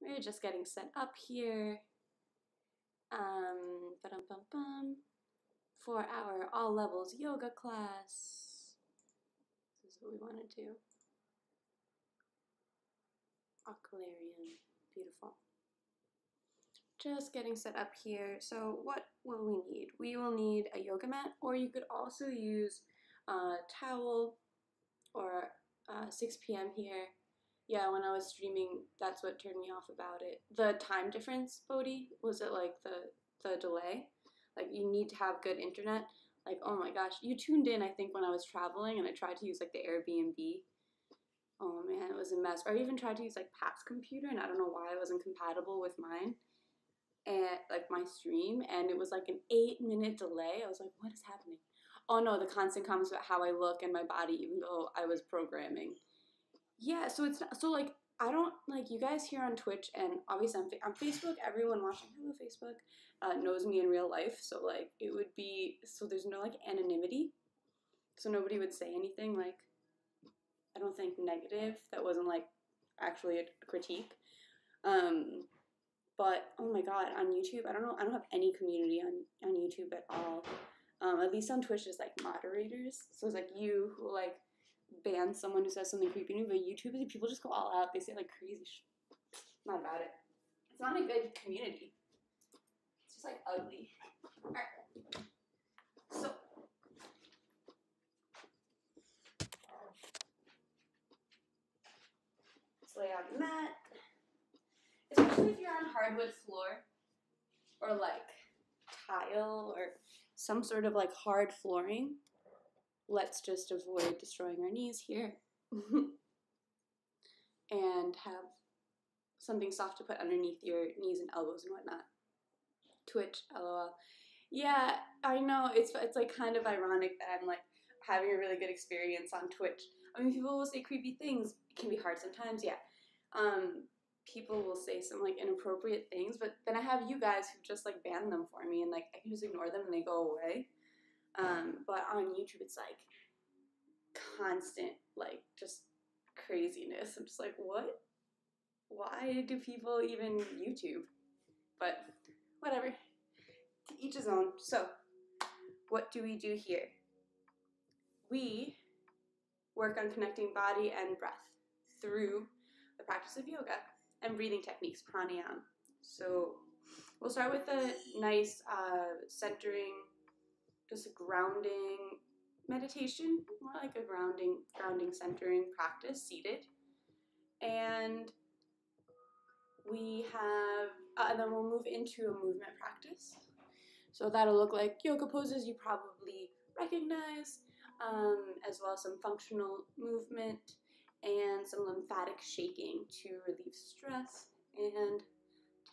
We're just getting set up here for our all levels yoga class. This is what we want to do. Aquilarian, beautiful. Just getting set up here. So what will we need? We will need a yoga mat, or you could also use a towel, or 6 p.m. here. Yeah, when I was streaming, that's what turned me off about it. The time difference, Bodhi, was it like the delay? Like, you need to have good internet. Like, oh my gosh, you tuned in, I think, when I was traveling, and I tried to use like the Airbnb. Oh man, it was a mess. Or I even tried to use like Pat's computer, and I don't know why it wasn't compatible with mine, and like my stream, and it was like an 8-minute delay. I was like, what is happening? Oh no, the constant comments about how I look and my body, even though I was programming. Yeah, so it's not, so like, I don't, like, you guys here on Twitch, and obviously on Facebook, everyone watching, hello Facebook, knows me in real life, so like, it would be, so there's no like anonymity, so nobody would say anything like, I don't think negative, that wasn't like actually a critique, but oh my god, on YouTube, I don't know, I don't have any community on YouTube at all, at least on Twitch there's like moderators, so it's like you who like ban someone who says something creepy to me, but YouTube, people just go all out. They say like crazy shit. Not about it. It's not a good community. It's just like ugly. Alright. So let's lay out the mat. Especially if you're on hardwood floor or like tile or some sort of like hard flooring. Let's just avoid destroying our knees here. And have something soft to put underneath your knees and elbows and whatnot. Twitch, lol. Yeah, I know, it's like kind of ironic that I'm like having a really good experience on Twitch. I mean, people will say creepy things. It can be hard sometimes, yeah. People will say some like inappropriate things, but then I have you guys who just like ban them for me, and like I can just ignore them and they go away. But on YouTube, it's like constant, like just craziness. I'm just like, what? Why do people even YouTube? But whatever, to each his own. So what do we do here? We work on connecting body and breath through the practice of yoga and breathing techniques, pranayama. So we'll start with a nice centering, just a grounding meditation, more like a grounding centering practice, seated. And we have, and then we'll move into a movement practice. So that'll look like yoga poses you probably recognize, as well as some functional movement and some lymphatic shaking to relieve stress and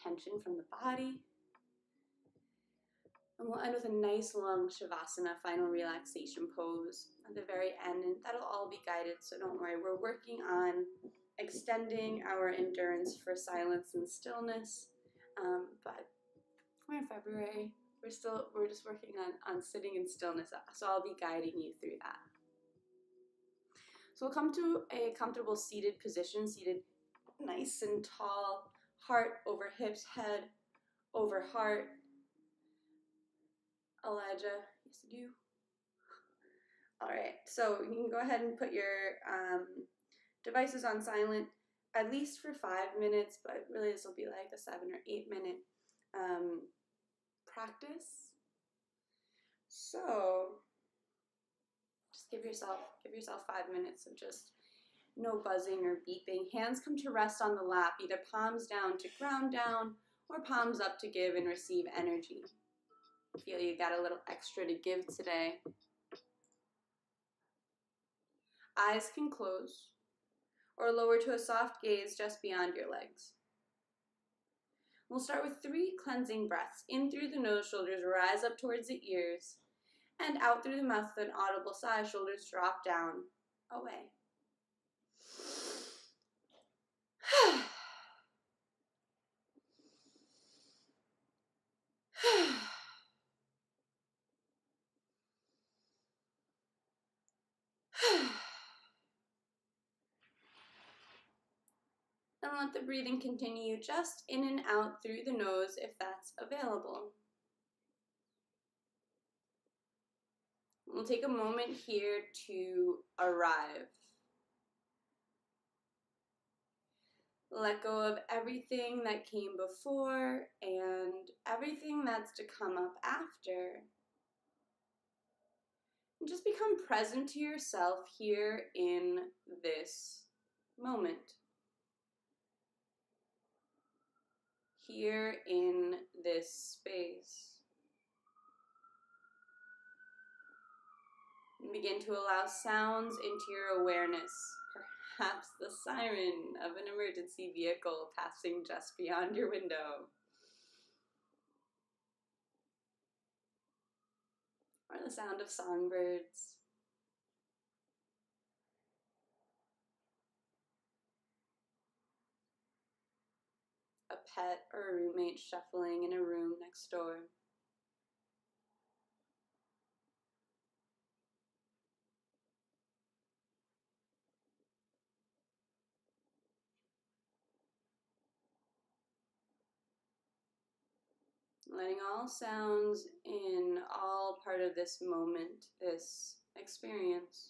tension from the body. And we'll end with a nice long Savasana, final relaxation pose at the very end, and that'll all be guided, so don't worry. We're working on extending our endurance for silence and stillness, but we're in February. We're just working on sitting in stillness, so I'll be guiding you through that. So we'll come to a comfortable seated position, seated nice and tall, heart over hips, head over heart. Elijah, yes you do. All right, so you can go ahead and put your devices on silent, at least for 5 minutes, but really this will be like a 7 or 8 minute practice. So just give yourself 5 minutes of just no buzzing or beeping. Hands come to rest on the lap, either palms down to ground down or palms up to give and receive energy. Feel you got a little extra to give today. Eyes can close or lower to a soft gaze just beyond your legs. We'll start with 3 cleansing breaths. In through the nose, shoulders rise up towards the ears, and out through the mouth with an audible sigh, shoulders drop down, away. And let the breathing continue just in and out through the nose if that's available. We'll take a moment here to arrive. Let go of everything that came before and everything that's to come up after. And just become present to yourself here in this moment. Here in this space. And begin to allow sounds into your awareness. Perhaps the siren of an emergency vehicle passing just beyond your window. Or the sound of songbirds. A pet or a roommate shuffling in a room next door. Letting all sounds in, all part of this moment, this experience.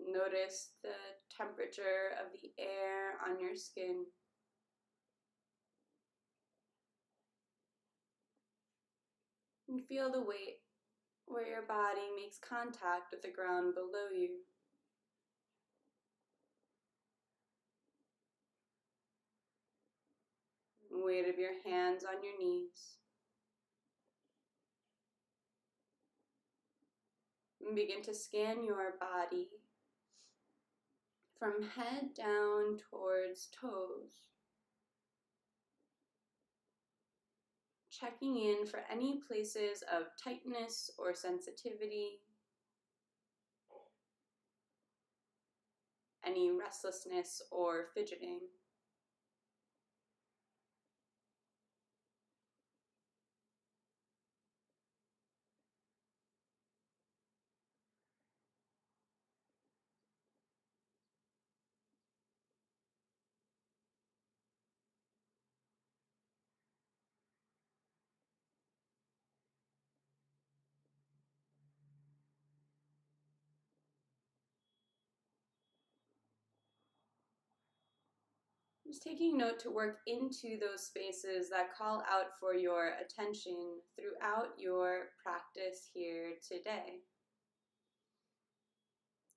Notice the temperature of the air on your skin. And feel the weight where your body makes contact with the ground below you. Weight of your hands on your knees. And begin to scan your body from head down towards toes. Checking in for any places of tightness or sensitivity, any restlessness or fidgeting. Just taking note to work into those spaces that call out for your attention throughout your practice here today.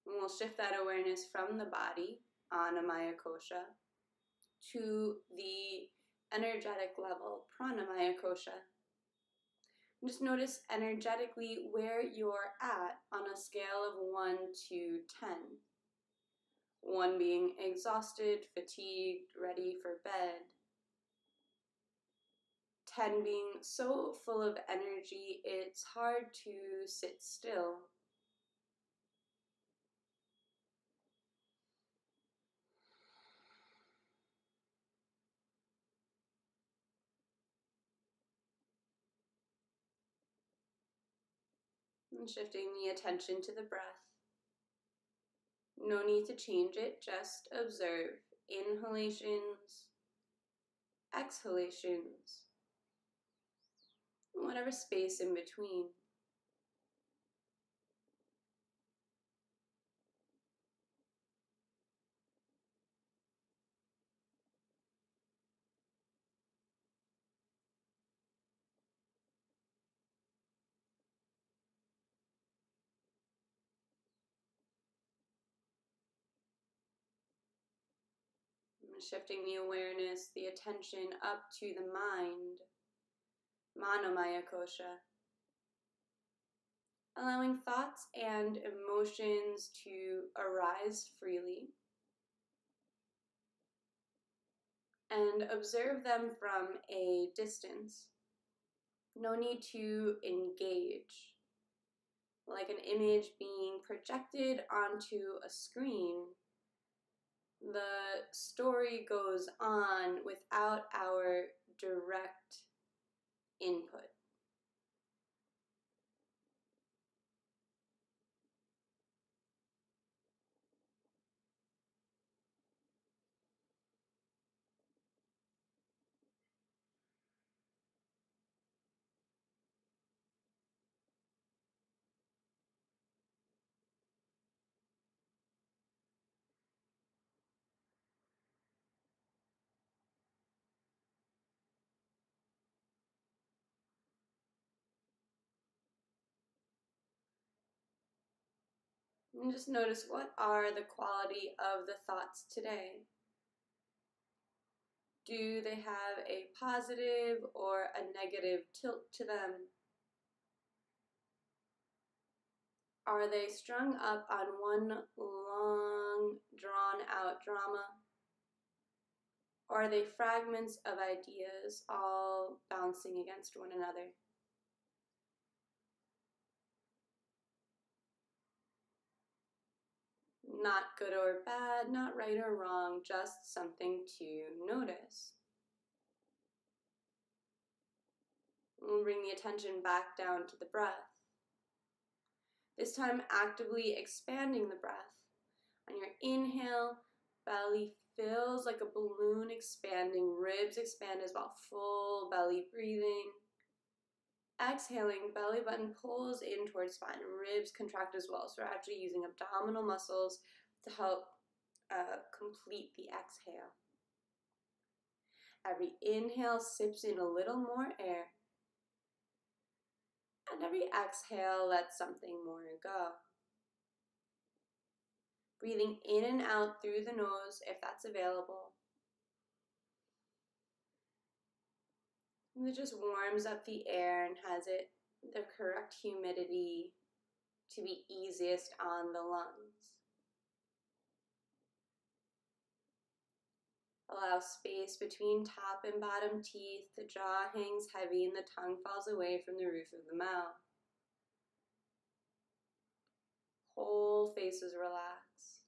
And we'll shift that awareness from the body, Annamaya Kosha, to the energetic level, Pranamaya Kosha. And just notice energetically where you're at on a scale of 1 to 10. 1 being exhausted, fatigued, ready for bed. 10 being so full of energy, it's hard to sit still. And shifting the attention to the breath. No need to change it, just observe inhalations, exhalations, whatever space in between. Shifting the awareness, the attention up to the mind, Manomaya Kosha. Allowing thoughts and emotions to arise freely. And observe them from a distance. No need to engage. Like an image being projected onto a screen, the story goes on without our direct input. And just notice, what are the quality of the thoughts today? Do they have a positive or a negative tilt to them? Are they strung up on one long, drawn-out drama? Or are they fragments of ideas all bouncing against one another? Not good or bad, not right or wrong, just something to notice. We'll bring the attention back down to the breath. This time actively expanding the breath. On your inhale, belly fills like a balloon expanding, ribs expand as well, full belly breathing. Exhaling, belly button pulls in towards spine, ribs contract as well. So we're actually using abdominal muscles to help complete the exhale. Every inhale sips in a little more air. And every exhale lets something more go. Breathing in and out through the nose if that's available. And it just warms up the air and has it the correct humidity to be easiest on the lungs. Allow space between top and bottom teeth. The jaw hangs heavy and the tongue falls away from the roof of the mouth. Whole face is relaxed.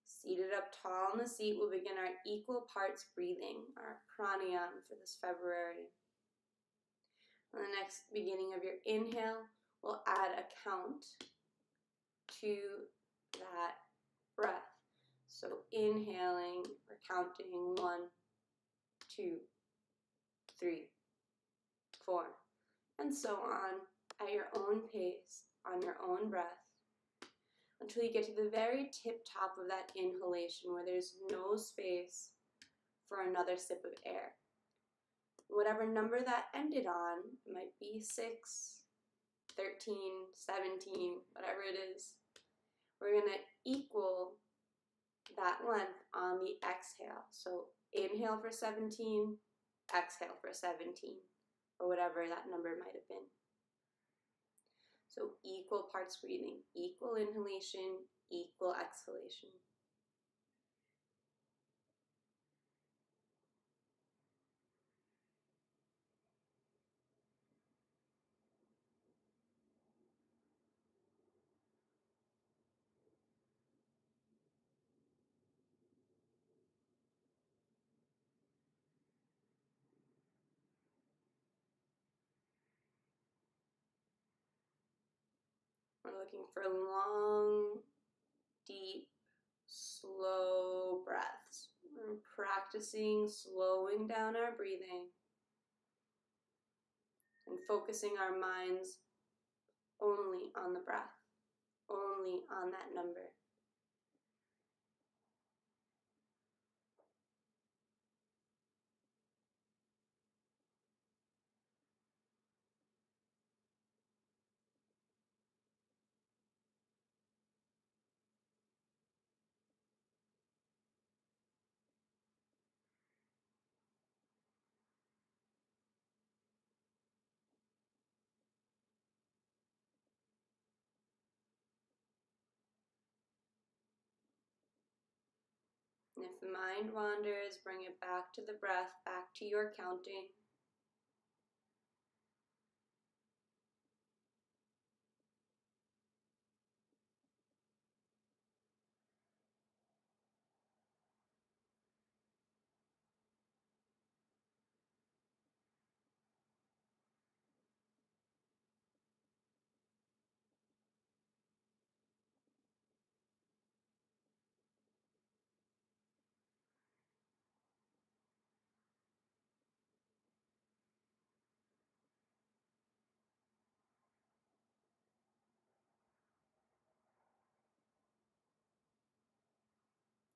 Seated up tall in the seat, we'll begin our equal parts breathing, our pranayama for this February. On the next beginning of your inhale, we'll add a count to that breath. So inhaling, we're counting 1, 2, 3, 4, and so on at your own pace, on your own breath, until you get to the very tip top of that inhalation where there's no space for another sip of air. Whatever number that ended on, it might be 6, 13, 17, whatever it is, we're going to equal that length on the exhale. So inhale for 17, exhale for 17, or whatever that number might have been. So equal parts breathing, equal inhalation, equal exhalation. We're looking for long, deep, slow breaths. We're practicing slowing down our breathing and focusing our minds only on the breath, only on that number. And if the mind wanders, bring it back to the breath, back to your counting.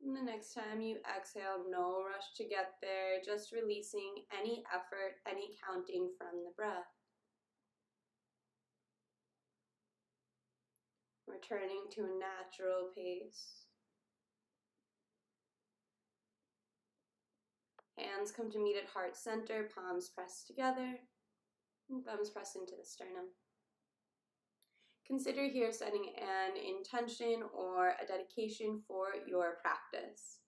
And the next time you exhale, no rush to get there, just releasing any effort, any counting from the breath. Returning to a natural pace. Hands come to meet at heart center, palms press together, and thumbs press into the sternum. Consider here setting an intention or a dedication for your practice.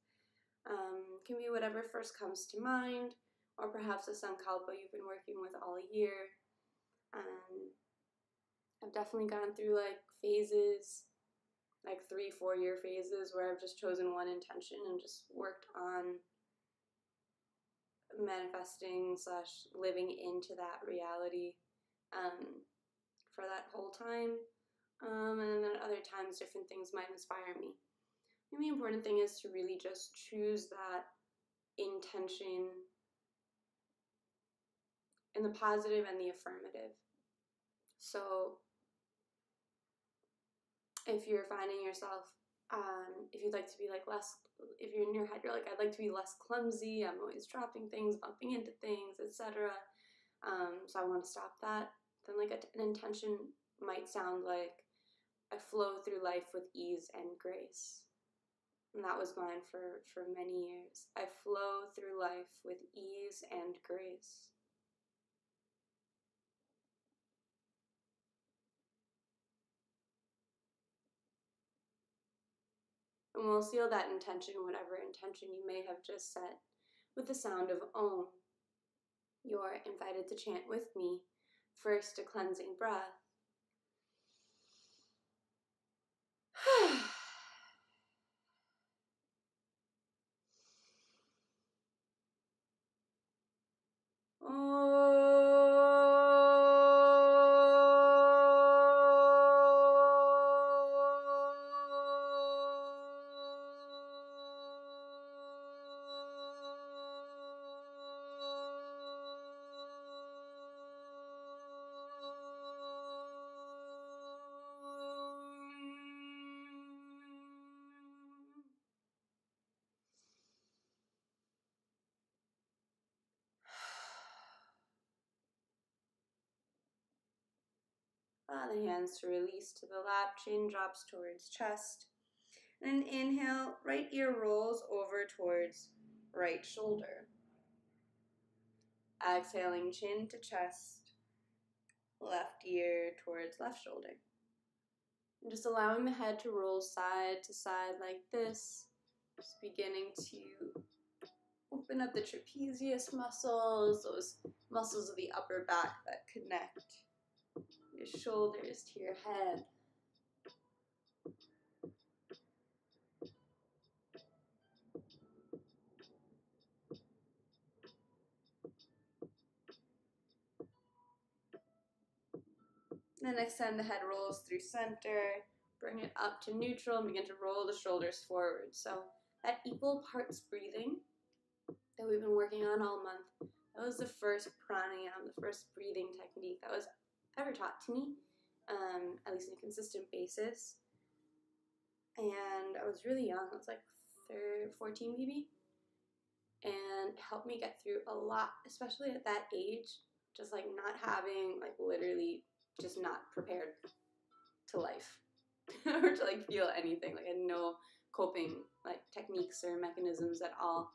Can be whatever first comes to mind, or perhaps a sankalpa you've been working with all year. I've definitely gone through like phases, like 3-4 year phases, where I've just chosen one intention and just worked on manifesting / living into that reality for that whole time. And then at other times, different things might inspire me. And the important thing is to really just choose that intention in the positive and the affirmative. So if you're finding yourself, if you'd like to be like less, if you're in your head, you're like, I'd like to be less clumsy, I'm always dropping things, bumping into things, etc. So I want to stop that. Then like an intention might sound like, I flow through life with ease and grace. And that was mine for many years. I flow through life with ease and grace. And we'll seal that intention, whatever intention you may have just set, with the sound of Om. You're invited to chant with me, first a cleansing breath. Allow the hands to release to the lap, chin drops towards chest. And inhale, right ear rolls over towards right shoulder. Exhaling, chin to chest, left ear towards left shoulder. And just allowing the head to roll side to side like this. Just beginning to open up the trapezius muscles, those muscles of the upper back that connect your shoulders to your head. Then extend the head rolls through center, bring it up to neutral, and begin to roll the shoulders forward. So that equal parts breathing that we've been working on all month, that was the first pranayama, the first breathing technique that was ever taught to me, at least on a consistent basis. And I was really young, I was like 14 maybe, and it helped me get through a lot, especially at that age, just like not having, like literally just not prepared to life or to like feel anything. Like I had no coping like techniques or mechanisms at all.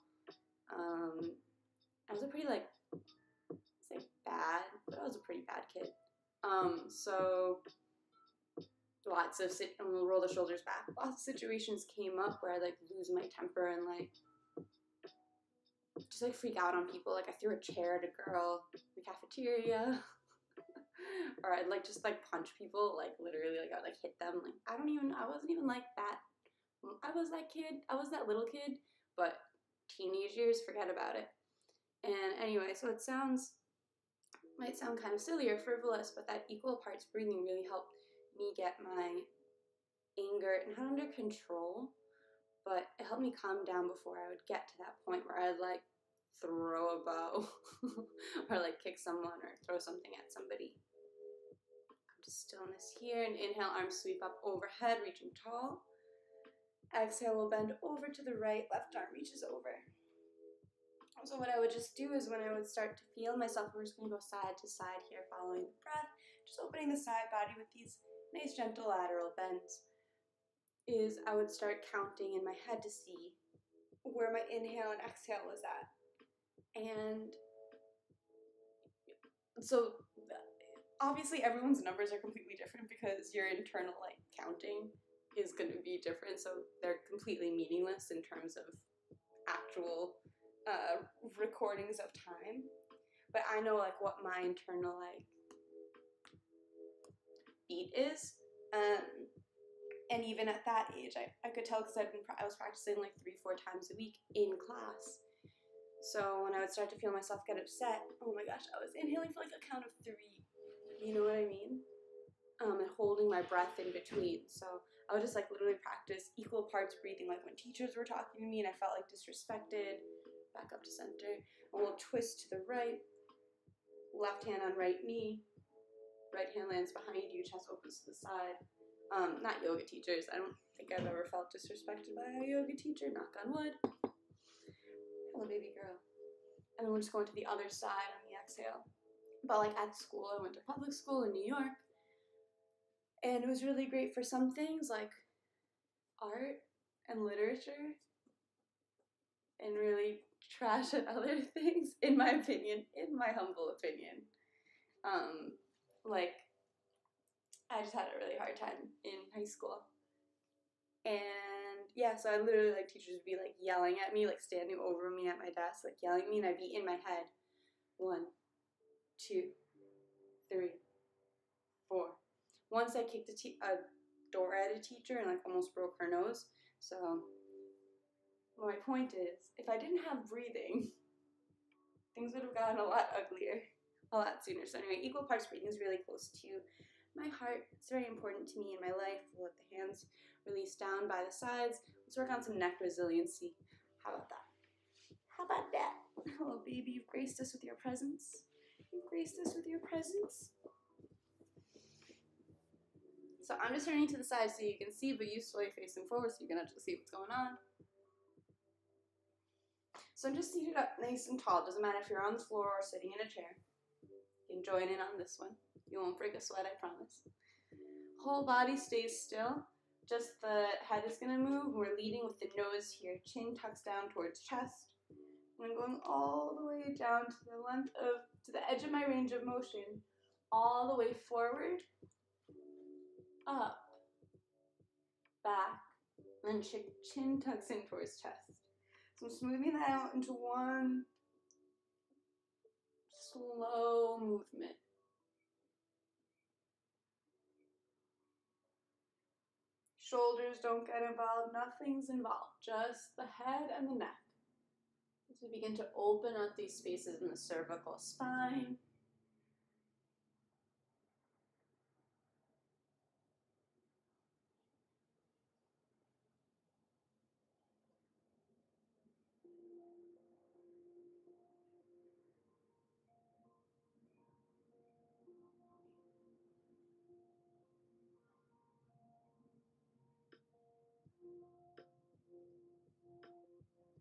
I was a pretty like, say bad, but I was a pretty bad kid. So lots of and we'll roll the shoulders back. Lots of situations came up where I'd like lose my temper and like just like freak out on people. Like I threw a chair at a girl in the cafeteria. Or I'd like just like punch people, like literally, like I would like hit them. Like I wasn't even like that. I was that kid. I was that little kid, but teenage years, forget about it. And anyway, so it might sound kind of silly or frivolous, but that equal parts breathing really helped me get my anger not under control, but it helped me calm down before I would get to that point where I'd like throw a bow or like kick someone or throw something at somebody. Come to stillness here, and inhale, arms sweep up overhead, reaching tall. Exhale, we'll bend over to the right, left arm reaches over. So what I would just do is when I would start to feel myself, we're just going to go side to side here, following the breath, just opening the side body with these nice gentle lateral bends, is I would start counting in my head to see where my inhale and exhale was at. And so obviously everyone's numbers are completely different because your internal like counting is going to be different, so they're completely meaningless in terms of actual recordings of time. But I know like what my internal like beat is, and even at that age I could tell because I was practicing like 3-4 times a week in class. So when I would start to feel myself get upset, oh my gosh, I was inhaling for like a count of 3. You know what I mean? And holding my breath in between. So I would just like literally practice equal parts breathing, like when teachers were talking to me and I felt like disrespected. Back up to center. And we'll twist to the right. Left hand on right knee. Right hand lands behind you, chest opens to the side. Not yoga teachers. I don't think I've ever felt disrespected by a yoga teacher, knock on wood. Hello, baby girl. And then we'll just go into the other side on the exhale. But like at school, I went to public school in New York. And it was really great for some things like art and literature. And really trash at other things, in my opinion, in my humble opinion. Like, I just had a really hard time in high school. And yeah, so I literally, like, teachers would be, like, yelling at me, like, standing over me at my desk, like, yelling at me, and I'd be in my head. 1, 2, 3, 4. Once I kicked a door at a teacher and, like, almost broke her nose. So my point is, if I didn't have breathing, things would have gotten a lot uglier a lot sooner. So anyway, equal parts breathing is really close to my heart. It's very important to me in my life. We'll let the hands release down by the sides. Let's work on some neck resiliency. How about that? How about that? Hello, baby. You've graced us with your presence. You've graced us with your presence. So I'm just turning to the side so you can see, but you still are facing forward so you can actually see what's going on. So I'm just seated up nice and tall. Doesn't matter if you're on the floor or sitting in a chair. You can join in on this one. You won't break a sweat, I promise. Whole body stays still. Just the head is going to move. We're leading with the nose here. Chin tucks down towards chest. And I'm going all the way down to the edge of my range of motion. All the way forward, up, back, and then chin tucks in towards chest. So I'm smoothing that out into one slow movement. Shoulders don't get involved, nothing's involved, just the head and the neck. As we begin to open up these spaces in the cervical spine.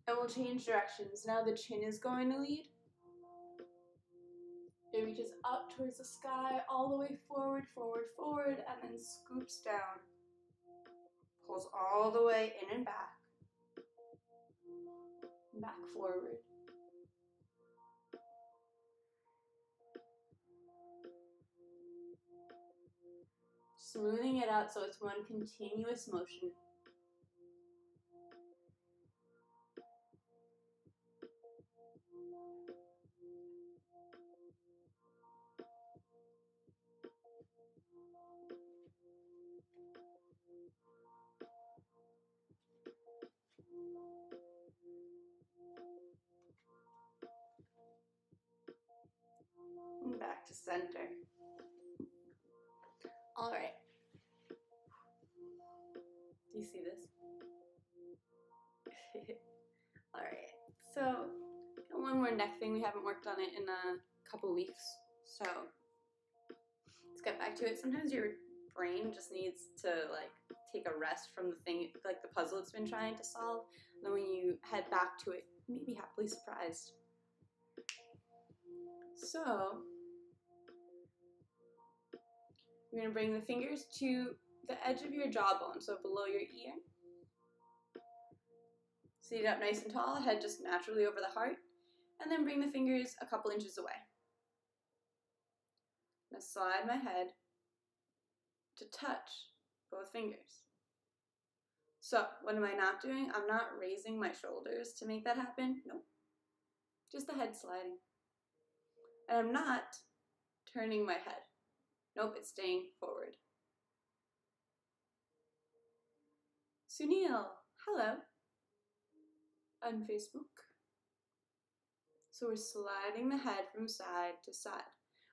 And we'll change directions. Now the chin is going to lead. It reaches up towards the sky, all the way forward, forward, forward, and then scoops down. Pulls all the way in and back. Back forward. Smoothing it out so it's one continuous motion. And back to center. All right. Do you see this? All right. So, one more neck thing. We haven't worked on it in a couple weeks. So, let's get back to it. Sometimes your brain just needs to like take a rest from the thing, like the puzzle it's been trying to solve. And then when you head back to it, you may be happily surprised. So you're going to bring the fingers to the edge of your jawbone, so below your ear. Seat up nice and tall, head just naturally over the heart, and then bring the fingers a couple inches away. I'm going to slide my head to touch both fingers. So, what am I not doing? I'm not raising my shoulders to make that happen. Nope. Just the head sliding. And I'm not turning my head. Nope, it's staying forward. Sunil, hello. On Facebook. So we're sliding the head from side to side.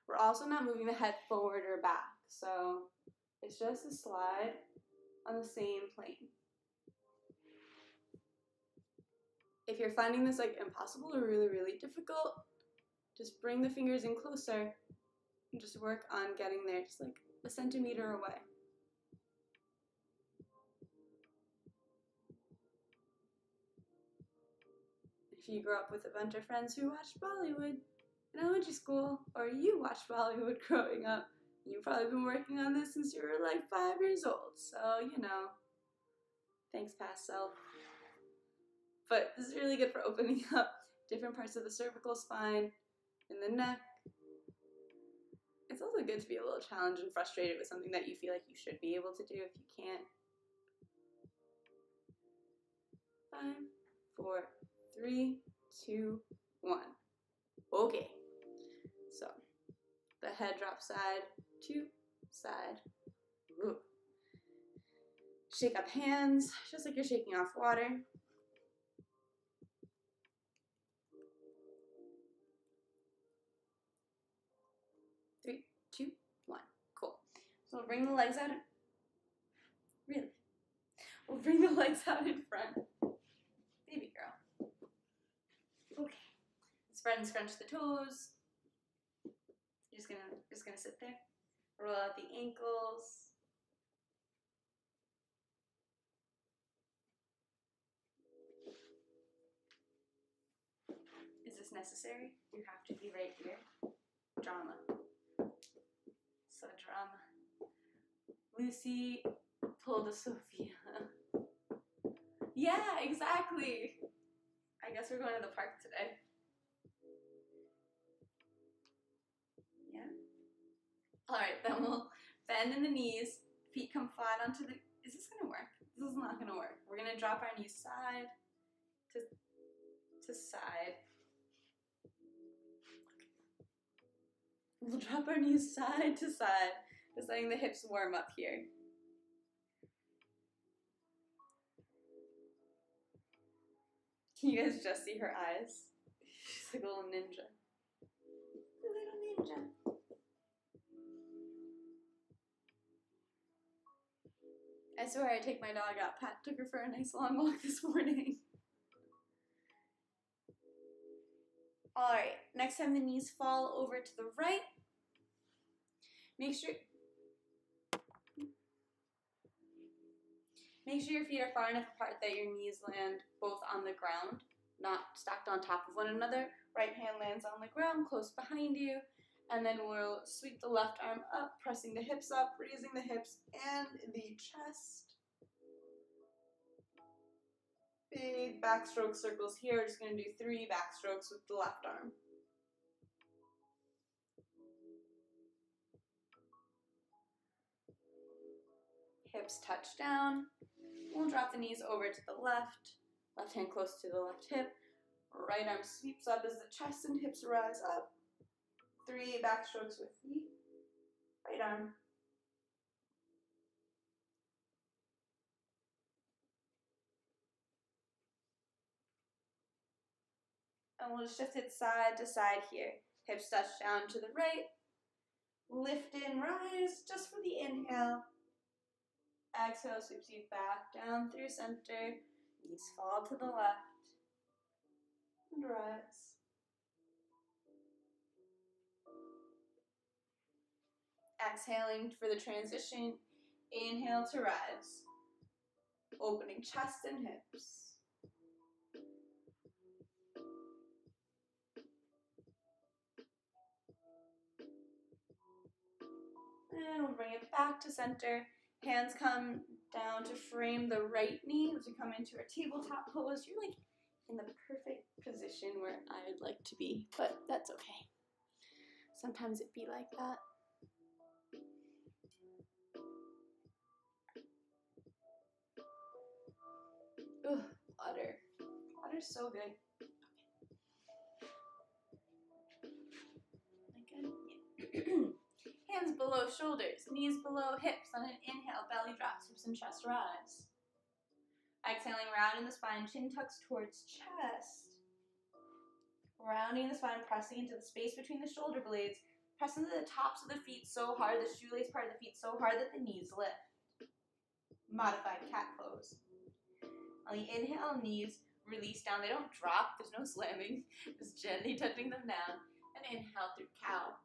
We're also not moving the head forward or back. So it's just a slide on the same plane. If you're finding this like impossible or really, really difficult, just bring the fingers in closer and just work on getting there just like a centimeter away. If you grew up with a bunch of friends who watched Bollywood in elementary school, or you watched Bollywood growing up, you've probably been working on this since you were like 5 years old, so you know, thanks past self. But this is really good for opening up different parts of the cervical spine and the neck. It's also good to be a little challenged and frustrated with something that you feel like you should be able to do if you can't. 5, 4, 3, 2, 1. Okay. So the head drops side to side. Ooh. Shake up hands, just like you're shaking off water. 3, 2, 1. Cool. So we'll bring the legs out. Really? We'll bring the legs out in front. Baby girl. Okay. Spread and scrunch the toes. You're just gonna sit there. Roll out the ankles. Is this necessary? You have to be right here. Drama. So drama. Lucy pulled a Sophia. Yeah, exactly. I guess we're going to the park today. Yeah. All right, then we'll bend in the knees. Feet come flat onto the. Is this gonna work? This is not gonna work. We're gonna drop our knees side to side. We'll drop our knees side to side, just letting the hips warm up here. Can you guys just see her eyes? She's like a little ninja. A little ninja. I swear I take my dog out. Pat took her for a nice long walk this morning. Alright, next time the knees fall over to the right, make sure your feet are far enough apart that your knees land both on the ground, not stacked on top of one another. Right hand lands on the ground, close behind you, and then we'll sweep the left arm up, pressing the hips up, raising the hips and the chest. Big backstroke circles here. We're just going to do 3 backstrokes with the left arm. Hips touch down. We'll drop the knees over to the left. Left hand close to the left hip. Right arm sweeps up as the chest and hips rise up. 3 backstrokes with the right arm. And we'll just shift it side to side here. Hips touch down to the right. Lift and rise just for the inhale. Exhale sweeps you back down through center. Knees fall to the left. And rise. Exhaling for the transition. Inhale to rise. Opening chest and hips. And we'll bring it back to center. Hands come down to frame the right knee as we come into our tabletop pose. You're like in the perfect position where I'd like to be, but that's okay. Sometimes it be like that. Ugh, water. Water's so good. Again. Hands below shoulders, knees below hips. On an inhale, belly drops, hips and chest rise. Exhaling, rounding the spine, chin tucks towards chest. Rounding the spine, pressing into the space between the shoulder blades. Press into the tops of the feet so hard, the shoelace part of the feet so hard that the knees lift. Modified cat pose. On the inhale, knees release down. They don't drop, there's no slamming. Just gently touching them down. And inhale through cow.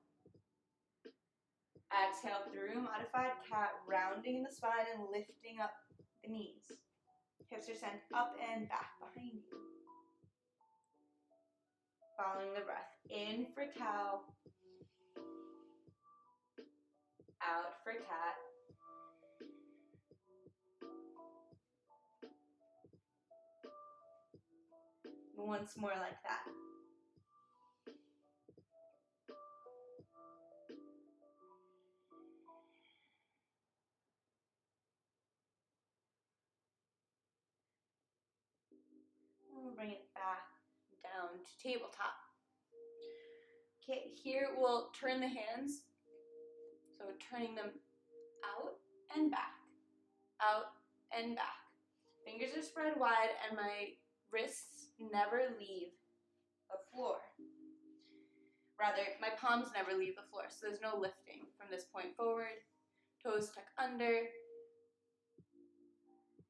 Exhale through modified cat, rounding the spine and lifting up the knees. Hips are sent up and back behind you. Following the breath. In for cow. Out for cat. Once more like that. We'll bring it back down to tabletop. Okay, here we'll turn the hands. So turning them out and back. Out and back. Fingers are spread wide and my wrists never leave the floor. Rather, my palms never leave the floor, so there's no lifting from this point forward. Toes tuck under.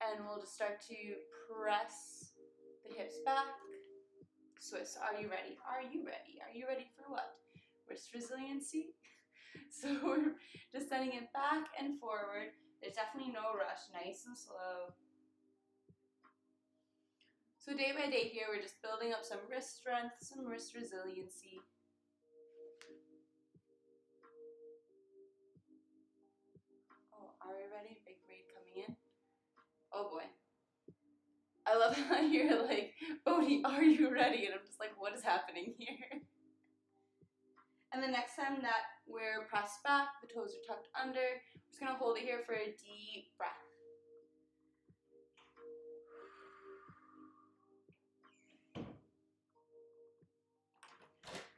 And we'll just start to press the hips back. Swiss, are you ready? Are you ready? Are you ready for what? Wrist resiliency. So we're just sending it back and forward. There's definitely no rush, nice and slow. So day by day here, we're just building up some wrist strength, some wrist resiliency. Oh, are we ready? Big read coming in. Oh boy. I love how you're like, Bodhi, are you ready? And I'm just like, what is happening here? And the next time that we're pressed back, the toes are tucked under, we're just going to hold it here for a deep breath.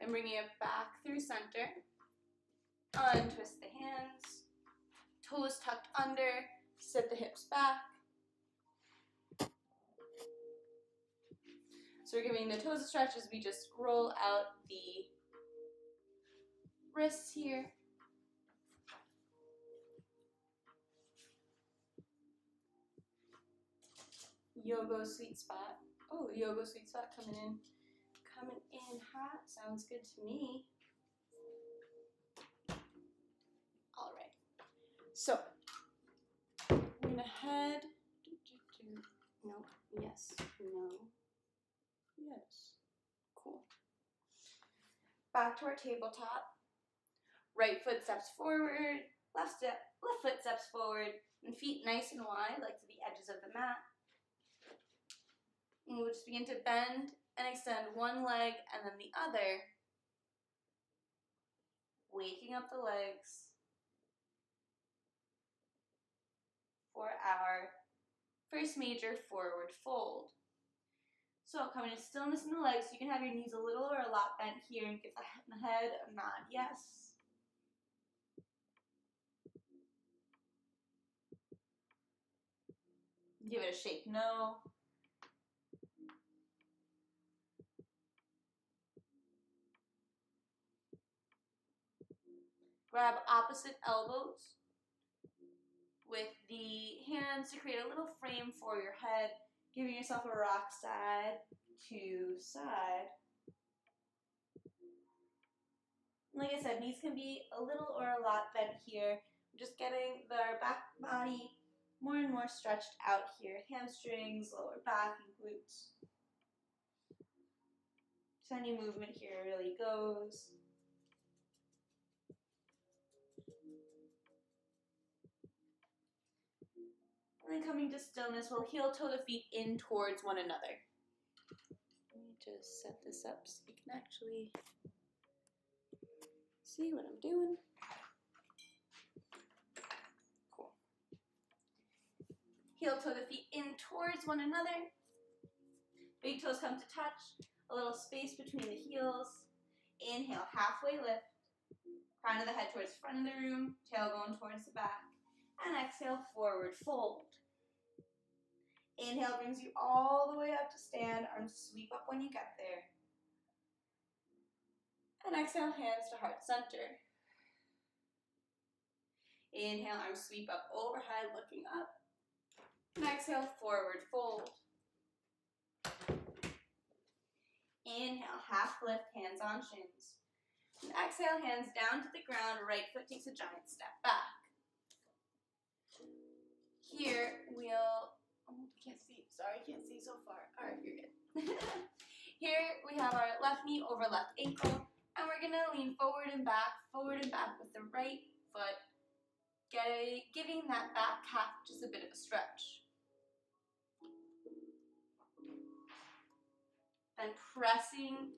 And bringing it back through center. Untwist the hands. Toes tucked under. Sit the hips back. So we're giving the toes a stretch as we just roll out the wrists here. Yoga sweet spot. Oh, yoga sweet spot coming in hot. Sounds good to me. All right. So I'm gonna head. No. Yes. No. Yes. Cool. Back to our tabletop. Right foot steps forward. Left foot steps forward, and feet nice and wide, like to the edges of the mat. And we'll just begin to bend and extend one leg and then the other, waking up the legs for our first major forward fold. So coming to stillness in the legs, you can have your knees a little or a lot bent here and give the head a nod, yes. Give it a shake, no. Grab opposite elbows with the hands to create a little frame for your head, giving yourself a rock side to side. Like I said, knees can be a little or a lot bent here. just getting the back body more and more stretched out here. Hamstrings, lower back, and glutes. So any movement here really goes. And then coming to stillness, we'll heel toe the feet in towards one another. Let me just set this up so you can actually see what I'm doing. Cool. Heel toe the feet in towards one another. Big toes come to touch. A little space between the heels. Inhale, halfway lift. Crown of the head towards the front of the room. Tail going towards the back. And exhale, forward fold. Inhale brings you all the way up to stand. Arms sweep up when you get there. And exhale, hands to heart center. Inhale, arms sweep up overhead, looking up. And exhale, forward fold. Inhale, half lift, hands on shins. And exhale, hands down to the ground. Right foot takes a giant step back. Here we'll, can't see, sorry, can't see so far. All right, you're good. Here we have our left knee over left ankle, and we're gonna lean forward and back with the right foot, giving that back calf just a bit of a stretch. Then pressing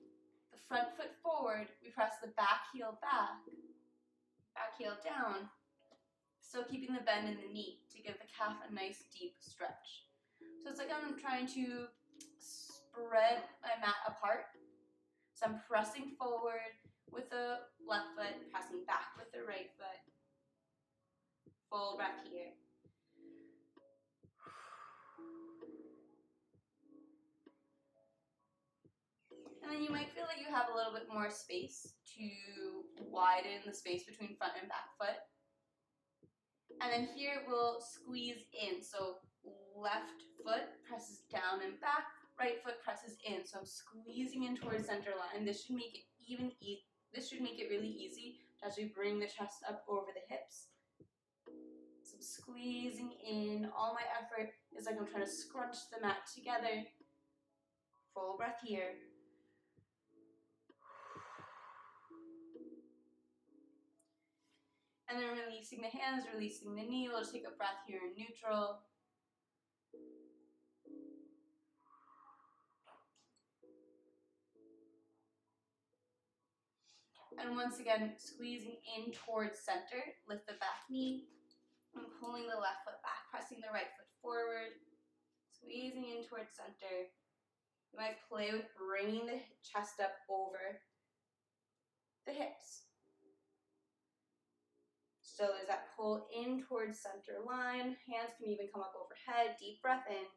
the front foot forward, we press the back heel back heel down, still keeping the bend in the knee to give the calf a nice deep stretch. So it's like I'm trying to spread my mat apart. So I'm pressing forward with the left foot, pressing back with the right foot. Full breath here. And then you might feel that you have a little bit more space to widen the space between front and back foot. And then here we'll squeeze in. So left foot presses down and back, right foot presses in. So I'm squeezing in towards center line. This should make it really easy as we bring the chest up over the hips. So I'm squeezing in. All my effort is like I'm trying to scrunch the mat together. Full breath here. And then releasing the hands, releasing the knee. We'll just take a breath here in neutral. And once again, squeezing in towards center. Lift the back knee. And pulling the left foot back, pressing the right foot forward. Squeezing in towards center. You might play with bringing the chest up over the hips. So there's that pull in towards center line. Hands can even come up overhead. Deep breath in.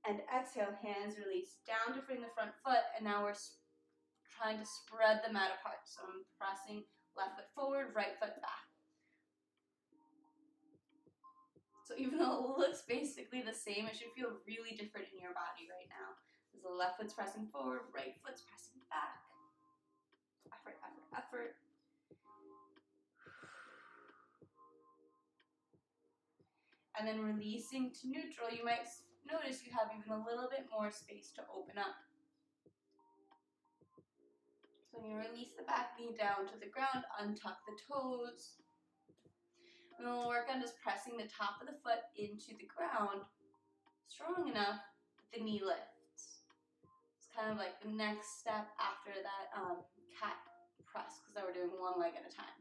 And exhale, hands release down to bring the front foot. And now we're trying to spread the mat apart. So I'm pressing left foot forward, right foot back. So even though it looks basically the same, it should feel really different in your body right now. As the left foot's pressing forward, right foot's pressing back. Effort, effort, effort. And then releasing to neutral, you might notice you have even a little bit more space to open up. So you release the back knee down to the ground, untuck the toes. And we'll work on just pressing the top of the foot into the ground strong enough that the knee lifts. It's kind of like the next step after that cat press, because we're doing one leg at a time.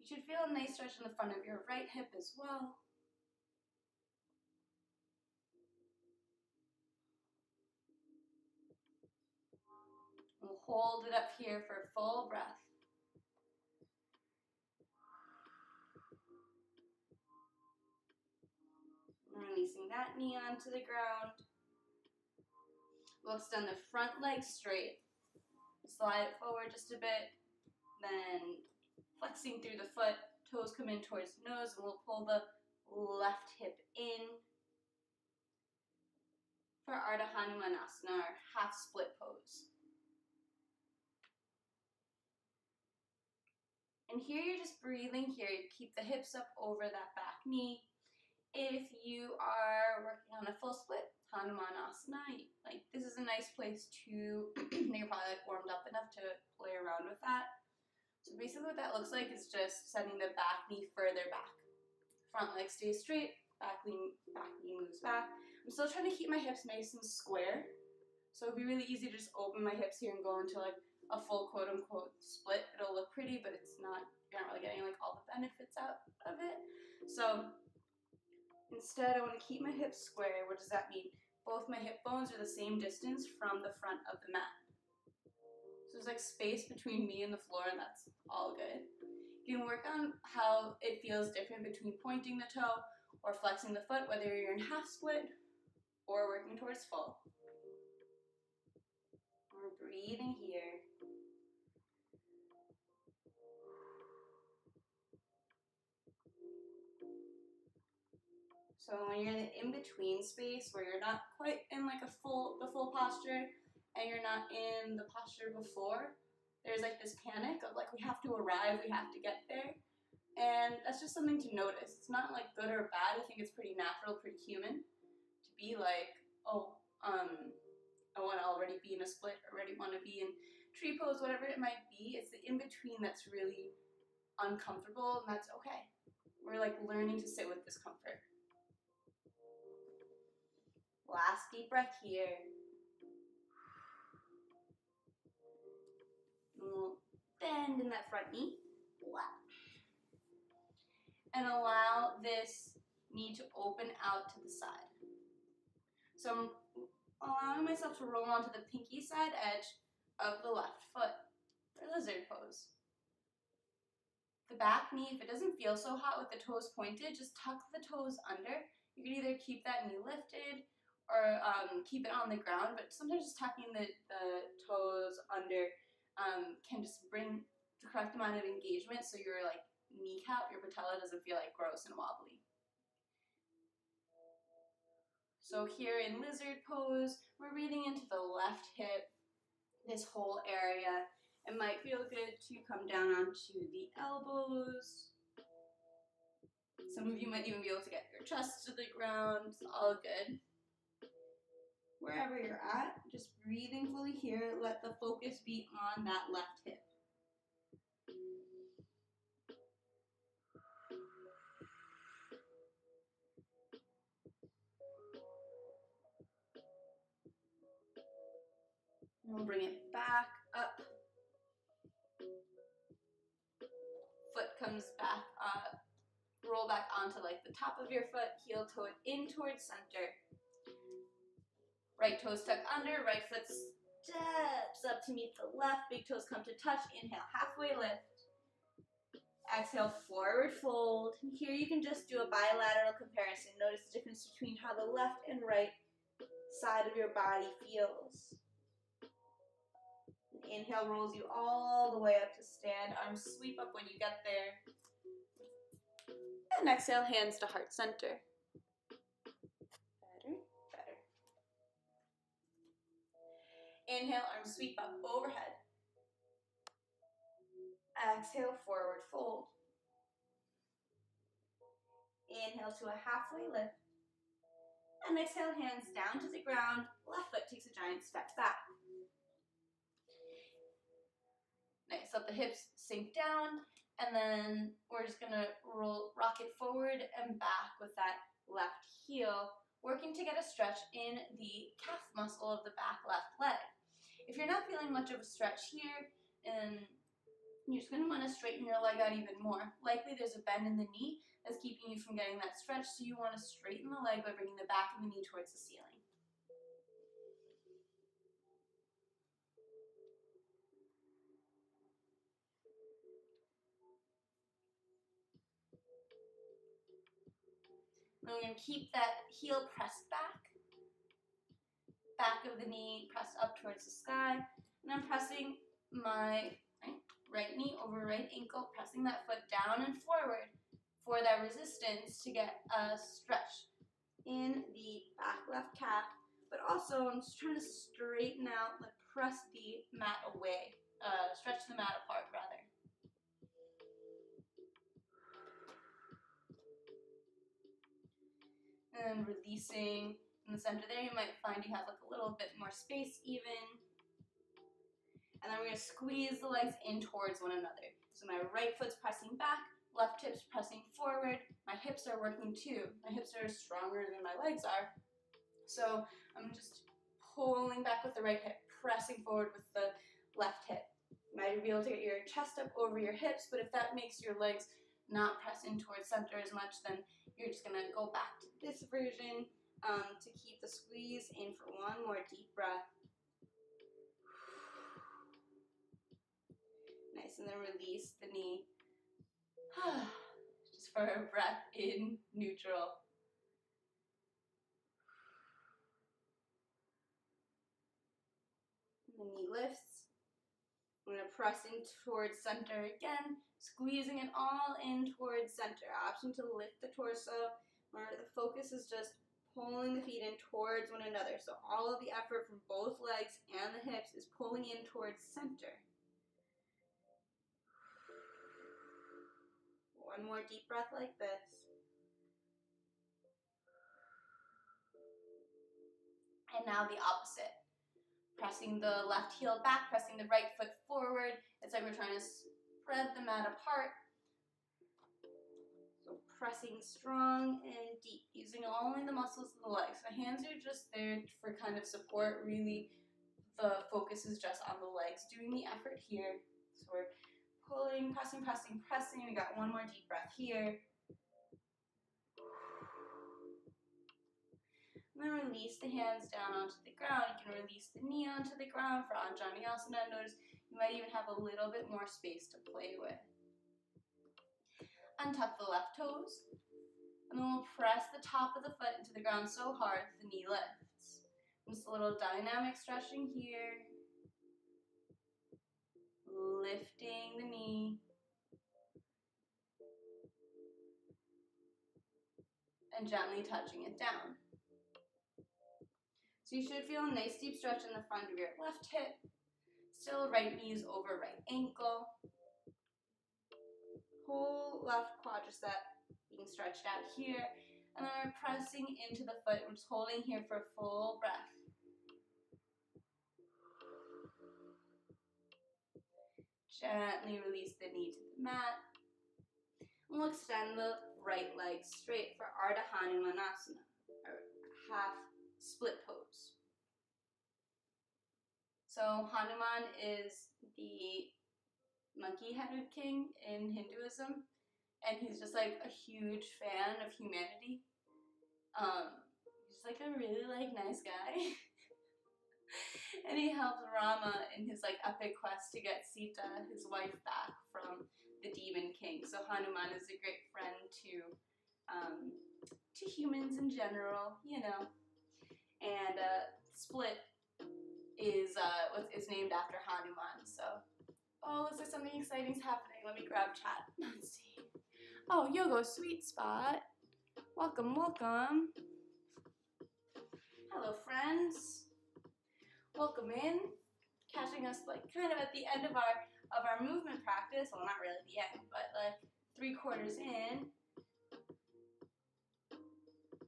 You should feel a nice stretch in the front of your right hip as well. We'll hold it up here for a full breath. Releasing that knee onto the ground. We'll extend the front leg straight. Slide it forward just a bit. Then flexing through the foot, toes come in towards the nose, and we'll pull the left hip in for Ardha Hanumanasana, our half split pose. And here you're just breathing here. You keep the hips up over that back knee. If you are working on a full split, Hanumanasana, like this is a nice place to, you're probably like warmed up enough to play around with that. So basically what that looks like is just setting the back knee further back. Front leg stays straight, back knee moves back. I'm still trying to keep my hips nice and square. So it'd be really easy to just open my hips here and go into like a full quote unquote split. It'll look pretty, but it's not, you're not really getting like all the benefits out of it. So instead I want to keep my hips square. What does that mean? Both my hip bones are the same distance from the front of the mat. So there's like space between me and the floor, and that's all good. You can work on how it feels different between pointing the toe or flexing the foot, whether you're in half split or working towards full. We're breathing here. So when you're in the in-between space where you're not quite in like the full posture and you're not in the posture before, there's like this panic of like we have to arrive, we have to get there. And that's just something to notice. It's not like good or bad. I think it's pretty natural, pretty human to be like, oh, I want to already be in a split, already want to be in tree pose, whatever it might be. It's the in-between that's really uncomfortable, and that's okay. We're like learning to sit with discomfort. Last deep breath here. And we'll bend in that front knee. And allow this knee to open out to the side. So I'm allowing myself to roll onto the pinky side edge of the left foot for lizard pose. The back knee, if it doesn't feel so hot with the toes pointed, just tuck the toes under. You can either keep that knee lifted or keep it on the ground, but sometimes just tucking the toes under can just bring the correct amount of engagement so your like kneecap, your patella doesn't feel like gross and wobbly. So here in lizard pose, we're breathing into the left hip, this whole area. It might feel good to come down onto the elbows. Some of you might even be able to get your chest to the ground. It's all good. Wherever you're at, just breathing fully here. Let the focus be on that left hip. And we'll bring it back up. Foot comes back up. Roll back onto like the top of your foot. Heel toe in towards center. Right toes tuck under. Right foot steps up to meet the left. Big toes come to touch. Inhale, halfway lift. Exhale, forward fold. And here you can just do a bilateral comparison. Notice the difference between how the left and right side of your body feels. Inhale rolls you all the way up to stand. Arms sweep up when you get there. And exhale, hands to heart center. Better, better. Inhale, arms sweep up overhead. Exhale, forward fold. Inhale to a halfway lift. And exhale, hands down to the ground. Left foot takes a giant step back. Nice, let the hips sink down, and then we're just gonna rock it forward and back with that left heel, working to get a stretch in the calf muscle of the back left leg. If you're not feeling much of a stretch here, and you're just gonna wanna straighten your leg out even more. Likely there's a bend in the knee that's keeping you from getting that stretch, so you wanna straighten the leg by bringing the back of the knee towards the ceiling. And we're going to keep that heel pressed back of the knee pressed up towards the sky. And I'm pressing my right knee over right ankle, pressing that foot down and forward for that resistance to get a stretch in the back left calf. But also I'm just trying to straighten out, like press the mat away, stretch the mat apart rather. then releasing in the center there. You might find you have like a little bit more space even. And then we're going to squeeze the legs in towards one another. So my right foot's pressing back, left hip's pressing forward. My hips are working too. My hips are stronger than my legs are. So I'm just pulling back with the right hip, pressing forward with the left hip. You might be able to get your chest up over your hips, but if that makes your legs not press in towards center as much, then you're just gonna go back to this version to keep the squeeze in for one more deep breath. Nice, and then release the knee. Just for a breath in neutral. The knee lifts. I'm going to press in towards center again, squeezing it all in towards center. Option to lift the torso, or the focus is just pulling the feet in towards one another. So all of the effort from both legs and the hips is pulling in towards center. One more deep breath like this. And now the opposite. Pressing the left heel back, pressing the right foot forward. It's like we're trying to spread the mat apart. So pressing strong and deep, using only the muscles of the legs. My hands are just there for kind of support. Really, the focus is just on the legs doing the effort here. So we're pulling, pressing, pressing, pressing. We got one more deep breath here. And then release the hands down onto the ground. You can release the knee onto the ground for Anjaneyasana. Notice you might even have a little bit more space to play with. Untuck the left toes. And then we'll press the top of the foot into the ground so hard that the knee lifts. Just a little dynamic stretching here. Lifting the knee. And gently touching it down. So you should feel a nice deep stretch in the front of your left hip. Still right knee is over right ankle. Whole left quadricep being stretched out here. And then we're pressing into the foot. We're just holding here for a full breath. Gently release the knee to the mat. And we'll extend the right leg straight for Ardha Hanumanasana, or half split pose. So Hanuman is the monkey-headed king in Hinduism, and he's just like a huge fan of humanity. He's like a really nice guy. And he helped Rama in his epic quest to get Sita, his wife, back from the demon king. So Hanuman is a great friend to humans in general, you know. And Split is named after Hanuman. So, oh, looks like something exciting's happening. Let me grab chat. Let's see. Oh, Yogo Sweet Spot. Welcome, welcome. Hello, friends. Welcome in. Catching us kind of at the end of our movement practice. Well, not really the end, but 3/4 in.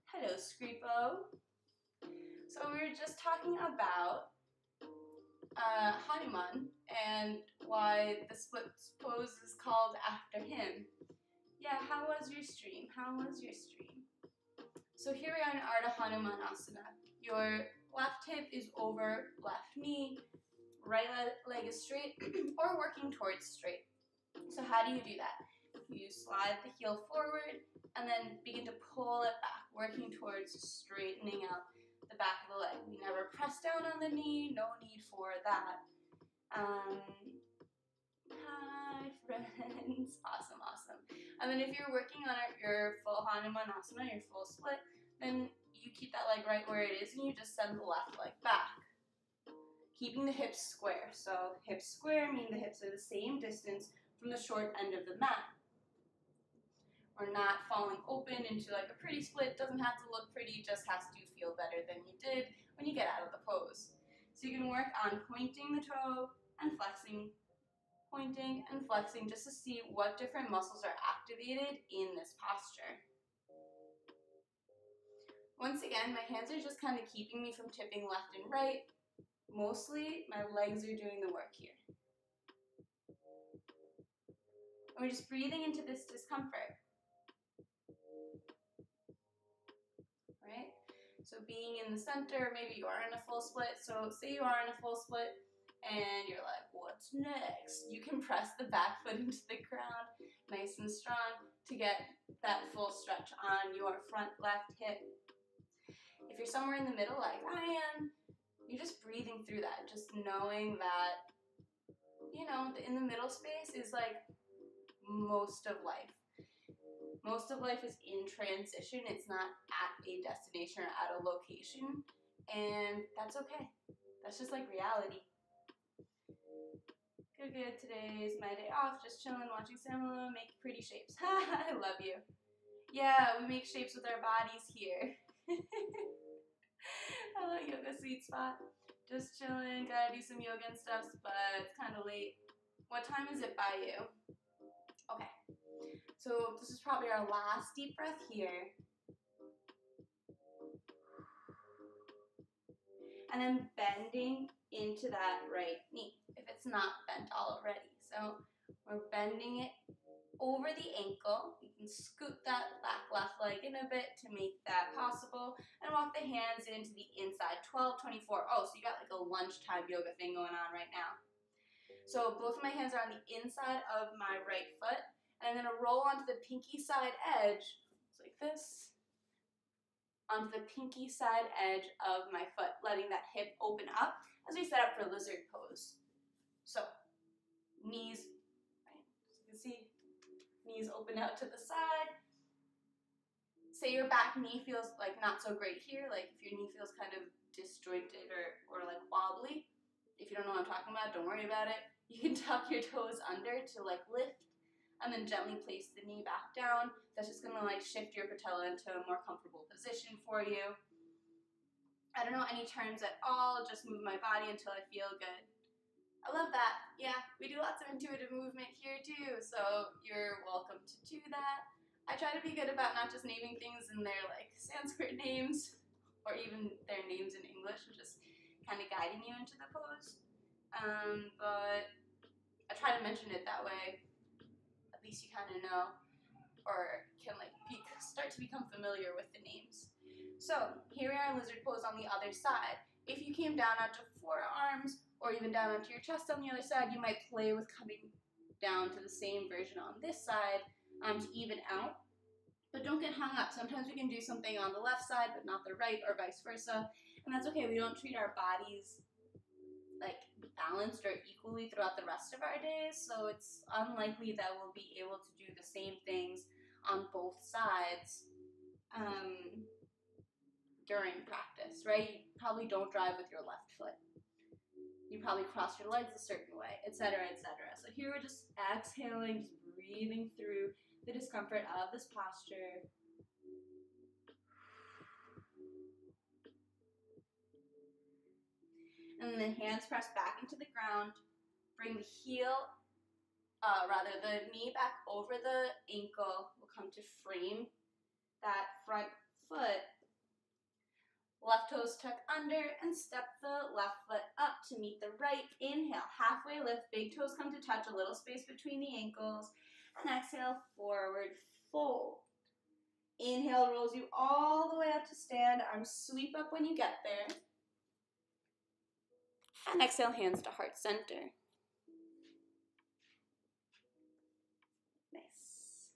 Hello, Screepo. So we were just talking about Hanuman and why the split pose is called after him. Yeah, how was your stream? How was your stream? So here we are in Ardha Hanumanasana. Your left hip is over left knee, right leg is straight or working towards straight. So how do you do that? You slide the heel forward and then begin to pull it back, working towards straightening out the back of the leg. We never press down on the knee, no need for that. Hi friends, awesome. And then if you're working on your full Hanumanasana, your full split, then you keep that leg right where it is and you just send the left leg back. Keeping the hips square. So hips square meaning the hips are the same distance from the short end of the mat. We're not falling open into a pretty split. Doesn't have to look pretty, just has to feel better than you did when you get out of the pose. So you can work on pointing the toe and flexing, pointing and flexing just to see what different muscles are activated in this posture. Once again, my hands are just kind of keeping me from tipping left and right. Mostly, my legs are doing the work here. And we're just breathing into this discomfort. Right? So being in the center, maybe you are in a full split. So say you are in a full split and you're like, what's next? You can press the back foot into the ground nice and strong to get that full stretch on your front left hip. If you're somewhere in the middle like I am, you're just breathing through that, just knowing that, you know, in the middle space is like most of life. Most of life is in transition. It's not at a destination or at a location, and that's okay. That's just like reality. Good. Today's my day off, just chilling, watching Samala make pretty shapes. I love you. Yeah, we make shapes with our bodies here. Hello, yoga sweet spot. Just chilling, gotta do some yoga and stuff, but it's kind of late. What time is it by you? Okay. So this is probably our last deep breath here. And then bending into that right knee, if it's not bent already. So we're bending it over the ankle. You can scoot that back left leg in a bit to make that possible, and walk the hands into the inside. 12, 24. Oh, so you got like a lunchtime yoga thing going on right now. So both of my hands are on the inside of my right foot, and I'm going to roll onto the pinky side edge, it's like this, onto the pinky side edge of my foot, letting that hip open up as we set up for lizard pose. So knees, right, as you can see, knees open out to the side. Say your back knee feels like not so great here, like if your knee feels kind of disjointed or like wobbly. If you don't know what I'm talking about, don't worry about it. You can tuck your toes under to like lift, and then gently place the knee back down. That's just gonna like shift your patella into a more comfortable position for you. I don't know any terms at all, just move my body until I feel good. I love that. Yeah, we do lots of intuitive movement here too, so you're welcome to do that. I try to be good about not just naming things in their like Sanskrit names or even their names in English, and just kind of guiding you into the pose. But I try to mention it that way. At least you kind of know, or can like start to become familiar with the names. So here we are in lizard pose on the other side. If you came down onto forearms or even down onto your chest on the other side, you might play with coming down to the same version on this side to even out. But don't get hung up. Sometimes we can do something on the left side but not the right, or vice versa. And that's okay. We don't treat our bodies like balanced or equally throughout the rest of our days, so it's unlikely that we'll be able to do the same things on both sides during practice, right? You probably don't drive with your left foot. You probably cross your legs a certain way, etc., etc. So here we're just exhaling, just breathing through the discomfort of this posture. And then the hands press back into the ground. Bring the the knee back over the ankle. We'll come to frame that front foot. Left toes tuck under and step the left foot up to meet the right. Inhale, halfway lift, big toes come to touch, a little space between the ankles. And exhale, forward fold. Inhale rolls you all the way up to stand. Arms sweep up when you get there. And exhale, hands to heart center. Nice.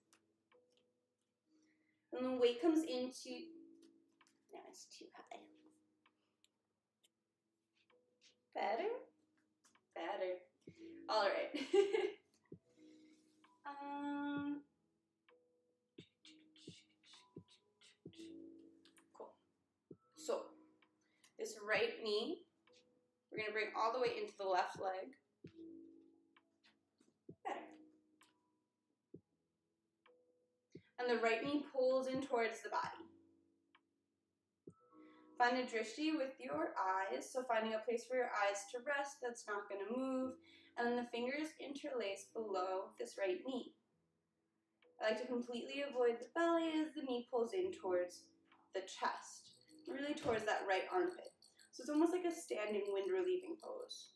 And the weight comes into, no, it's too high. Better? Better. All right. Cool. So, this right knee, we're going to bring all the way into the left leg. Better. And the right knee pulls in towards the body. Find a drishti with your eyes, so finding a place for your eyes to rest that's not going to move, and then the fingers interlace below this right knee. I like to completely avoid the belly as the knee pulls in towards the chest. really towards that right armpit. So it's almost like a standing wind relieving pose.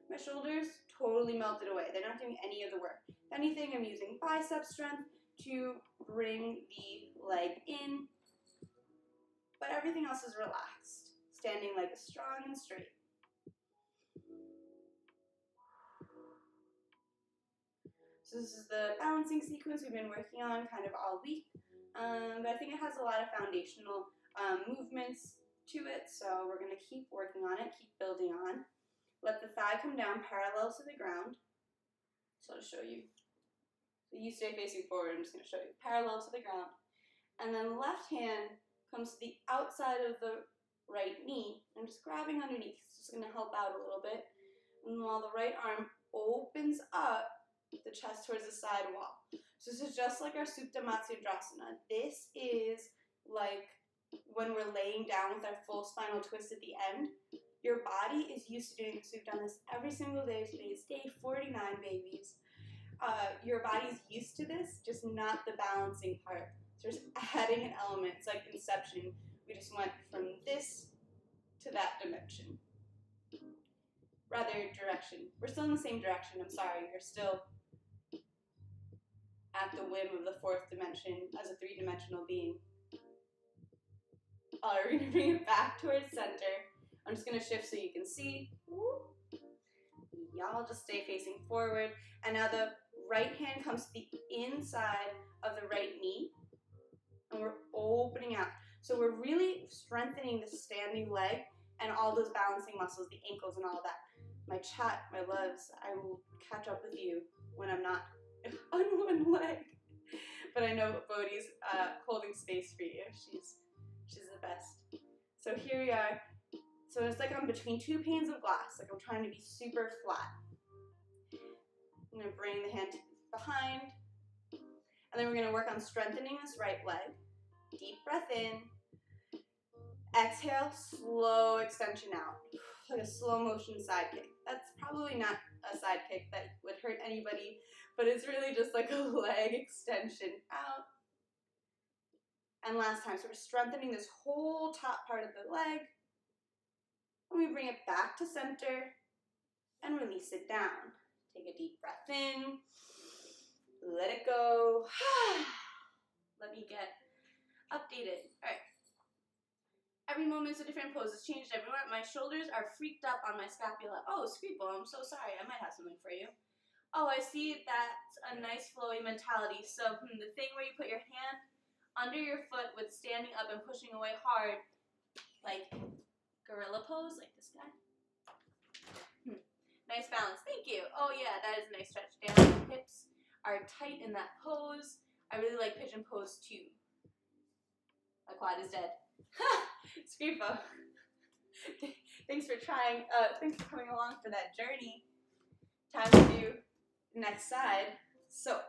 My shoulders totally melted away. They're not doing any of the work. If anything, I'm using bicep strength to bring the leg in, but everything else is relaxed. Standing leg is strong and straight. So this is the balancing sequence we've been working on kind of all week, but I think it has a lot of foundational movements to it, so we're going to keep working on it, keep building on. Let the thigh come down parallel to the ground. So I'll show you. So you stay facing forward, I'm just going to show you. Parallel to the ground. And then left hand comes to the outside of the right knee. I'm just grabbing underneath. It's just going to help out a little bit. And while the right arm opens up, the chest towards the side wall. So this is just like our Supta Chandrasana. This is like when we're laying down with our full spinal twist at the end. Your body is used to doing this. We've done this every single day. Today is day 49, babies. Your body's used to this, just not the balancing part. So just adding an element. It's like Inception. We just went from this to that dimension. Rather, direction. We're still in the same direction. I'm sorry. You're still at the whim of the fourth dimension as a three-dimensional being. We're going to bring it back towards center. I'm just going to shift so you can see. Y'all just stay facing forward. And now the right hand comes to the inside of the right knee. And we're opening out. So we're really strengthening the standing leg and all those balancing muscles, the ankles and all that. My chat, my loves, I will catch up with you when I'm not on one leg. But I know Bodhi's holding space for you. She's the best. So here we are. So it's like I'm between two panes of glass. Like I'm trying to be super flat. I'm going to bring the hand behind. And then we're going to work on strengthening this right leg. Deep breath in. Exhale, slow extension out. Like a slow motion side kick. That's probably not a side kick that would hurt anybody, but it's really just like a leg extension out. And last time, so we're strengthening this whole top part of the leg. And we bring it back to center and release it down. Take a deep breath in. Let it go. Let me get updated. All right. Every moment's a different pose. It's changed everywhere. My shoulders are freaked up on my scapula. Oh, Scripo, I'm so sorry. I might have something for you. Oh, I see that's a nice flowy mentality. So the thing where you put your hand under your foot with standing up and pushing away hard, like gorilla pose, like this guy. Nice balance. Thank you. Oh, yeah, that is a nice stretch. Down. Hips are tight in that pose. I really like pigeon pose, too. My quad is dead. Scripo. Thanks for trying. Thanks for coming along for that journey. Time to do next side. So,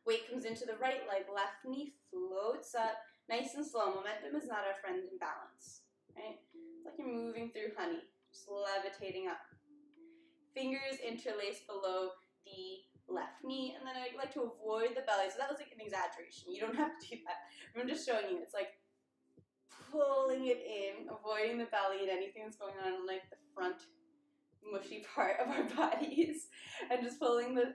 weight comes into the right leg. Left knee floats up. Nice and slow. Momentum is not our friend in balance. Right? It's like you're moving through honey. Just levitating up. Fingers interlaced below the left knee. And then I like to avoid the belly. So that was like an exaggeration. You don't have to do that. I'm just showing you. It's like pulling it in, avoiding the belly and anything that's going on in like the front mushy part of our bodies, and just pulling the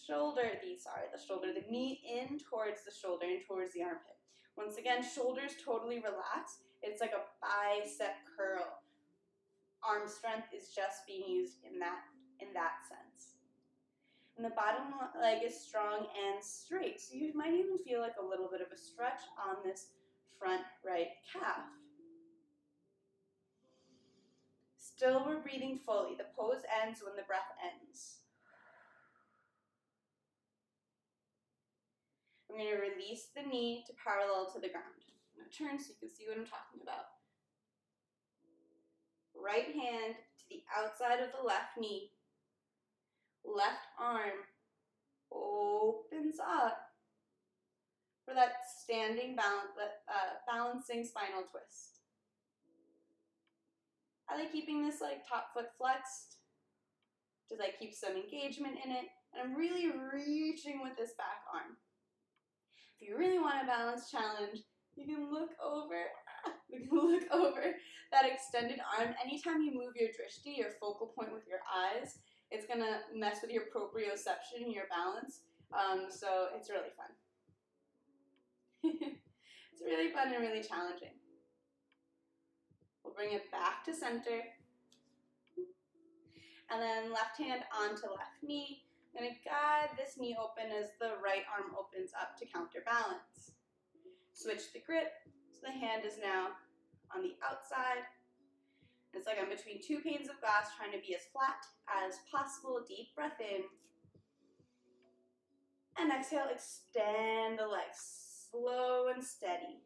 the knee in towards the shoulder and towards the armpit. Once again, shoulders totally relaxed. It's like a bicep curl. Arm strength is just being used in that sense. And the bottom leg is strong and straight, so you might even feel like a little bit of a stretch on this front right calf. Still, we're breathing fully. The pose ends when the breath ends. I'm going to release the knee to parallel to the ground. I'm going to turn so you can see what I'm talking about. Right hand to the outside of the left knee. Left arm opens up for that standing balancing spinal twist. I like keeping this like top foot flexed, just like keep some engagement in it, and I'm really reaching with this back arm. If you really want a balance challenge, You can look over. You can look over that extended arm. Anytime you move your drishti, your focal point with your eyes, it's gonna mess with your proprioception and your balance. So it's really fun. It's really fun and really challenging. We'll bring it back to center. And then left hand onto left knee. I'm gonna guide this knee open as the right arm opens up to counterbalance. Switch the grip, so the hand is now on the outside. It's like I'm between two panes of glass, trying to be as flat as possible. Deep breath in. And exhale, extend the legs, slow and steady.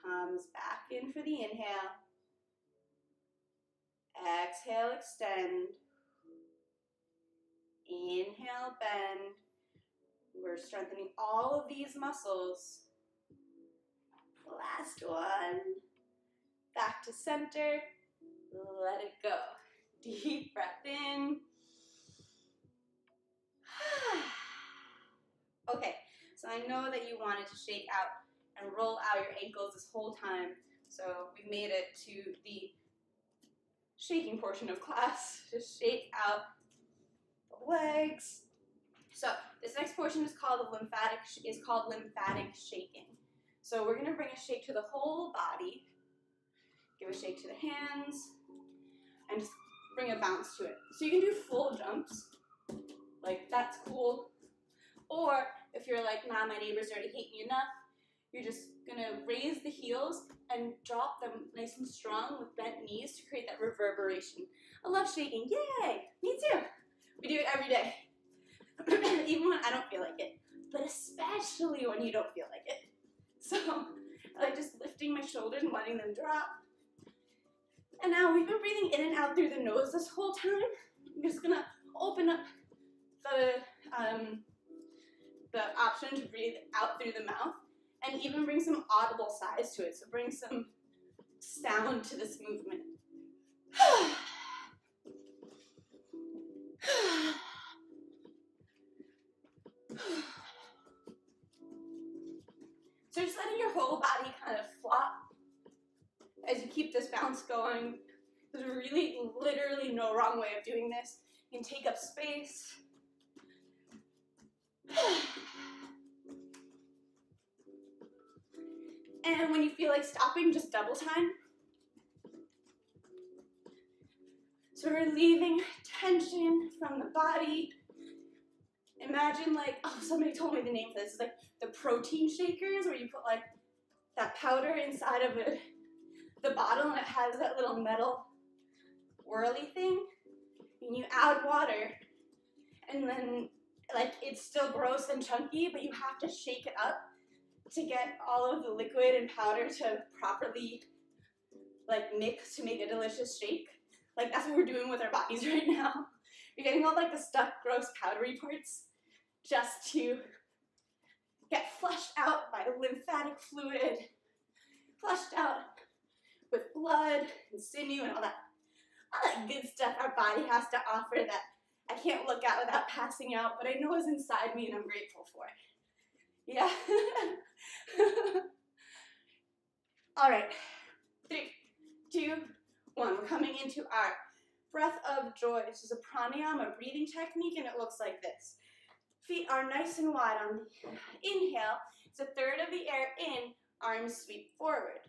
Comes back in for the inhale. Exhale, extend. Inhale, bend. We're strengthening all of these muscles. Last one. Back to center. Let it go. Deep breath in. Okay, so I know that you wanted to shake out and roll out your ankles this whole time. So we've made it to the shaking portion of class. Just shake out the legs. So this next portion is called lymphatic shaking. So we're gonna bring a shake to the whole body. Give a shake to the hands and just bring a bounce to it. So you can do full jumps, like that's cool. Or if you're like, nah, my neighbors already hate me enough, you're just gonna raise the heels and drop them nice and strong with bent knees to create that reverberation. I love shaking, yay, me too. We do it every day, even when I don't feel like it, but especially when you don't feel like it. So I like just lifting my shoulders and letting them drop. And now we've been breathing in and out through the nose this whole time. I'm just gonna open up the option to breathe out through the mouth and even bring some audible size to it. So bring some sound to this movement. So just letting your whole body kind of flop as you keep this bounce going. There's really literally no wrong way of doing this. You can take up space. And when you feel like stopping, just double time. So we're relieving tension from the body. Imagine like, oh, somebody told me the name for this. It's like the protein shakers, where you put like that powder inside of the bottle and it has that little metal whirly thing. And you add water and then like it's still gross and chunky, but you have to shake it up to get all of the liquid and powder to properly like mix to make a delicious shake. Like that's what we're doing with our bodies right now. You're getting all like the stuck, gross, powdery parts just to get flushed out by lymphatic fluid, flushed out with blood and sinew and all that good stuff our body has to offer that I can't look at without passing out, but I know is inside me and I'm grateful for. Yeah. All right. 3, 2, 1. We're coming into our breath of joy. This is a pranayama breathing technique, and it looks like this. Feet are nice and wide on the inhale. It's a third of the air in, arms sweep forward.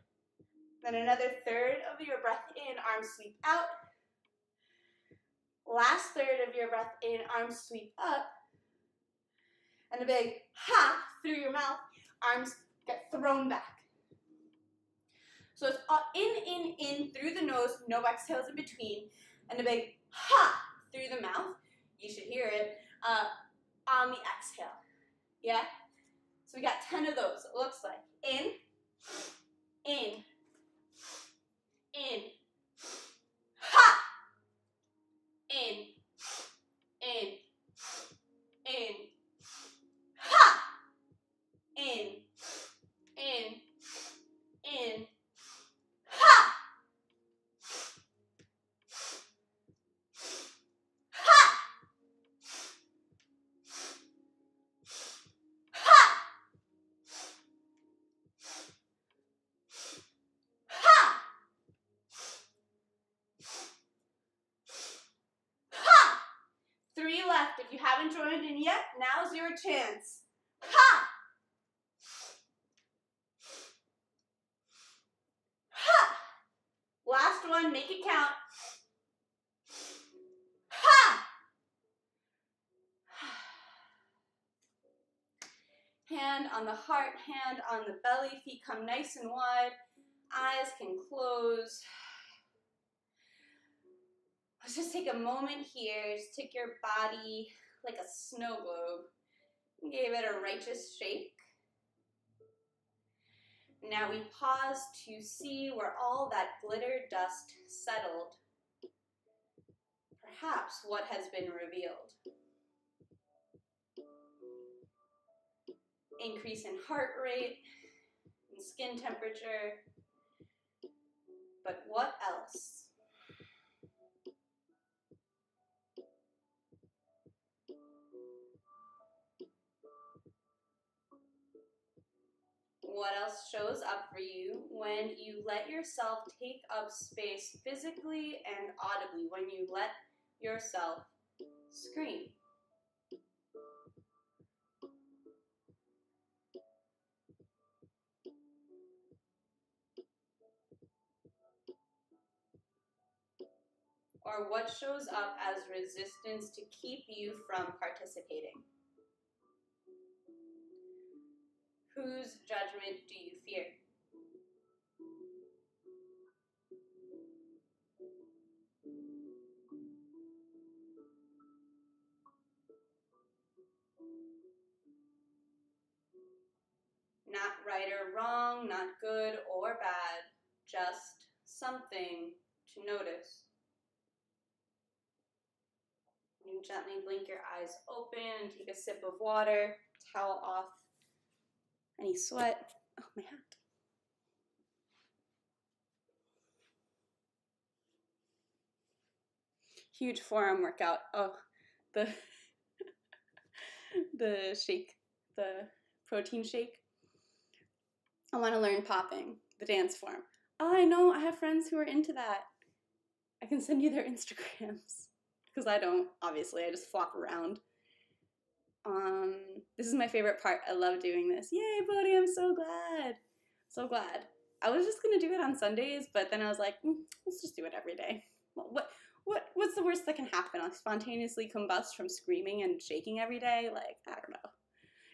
Then another third of your breath in, arms sweep out. Last third of your breath in, arms sweep up. And a big ha through your mouth, arms get thrown back. So it's in through the nose, no exhales in between, and a big ha through the mouth. You should hear it on the exhale. Yeah? So we got 10 of those, it looks like. In, ha! In, ha! In, ha! Ha! Ha! left. If you haven't joined in yet, now's your chance. Ha! Ha! Last one, make it count. Ha! Hand on the heart, hand on the belly, feet come nice and wide, eyes can close. Let's just take a moment here, just take your body like a snow globe. Give it a righteous shake. Now we pause to see where all that glitter dust settled. Perhaps what has been revealed. Increase in heart rate and skin temperature. But what else? What else shows up for you when you let yourself take up space physically and audibly, when you let yourself scream? Or what shows up as resistance to keep you from participating? Whose judgment do you fear? Not right or wrong, not good or bad, just something to notice. You gently blink your eyes open, take a sip of water, towel off any sweat. Oh, my hat. Huge forearm workout. Oh, the shake, the protein shake. I want to learn popping, the dance form. Oh, I know, I have friends who are into that. I can send you their Instagrams. Because I don't, obviously, I just flop around. This is my favorite part. I love doing this. Yay, Bodhi, I'm so glad. So glad. I was just going to do it on Sundays, but then I was like, let's just do it every day. What's the worst that can happen? I'll spontaneously combust from screaming and shaking every day? Like, I don't know.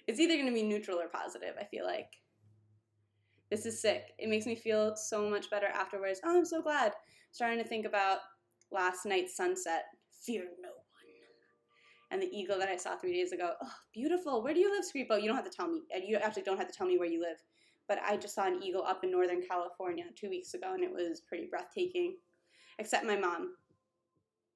It's either going to be neutral or positive, I feel like. This is sick. It makes me feel so much better afterwards. Oh, I'm so glad. Starting to think about last night's sunset. Fear no one. And the eagle that I saw 3 days ago. Oh, beautiful. Where do you live, Scripo? You don't have to tell me. You actually don't have to tell me where you live. But I just saw an eagle up in Northern California 2 weeks ago, and it was pretty breathtaking. Except my mom.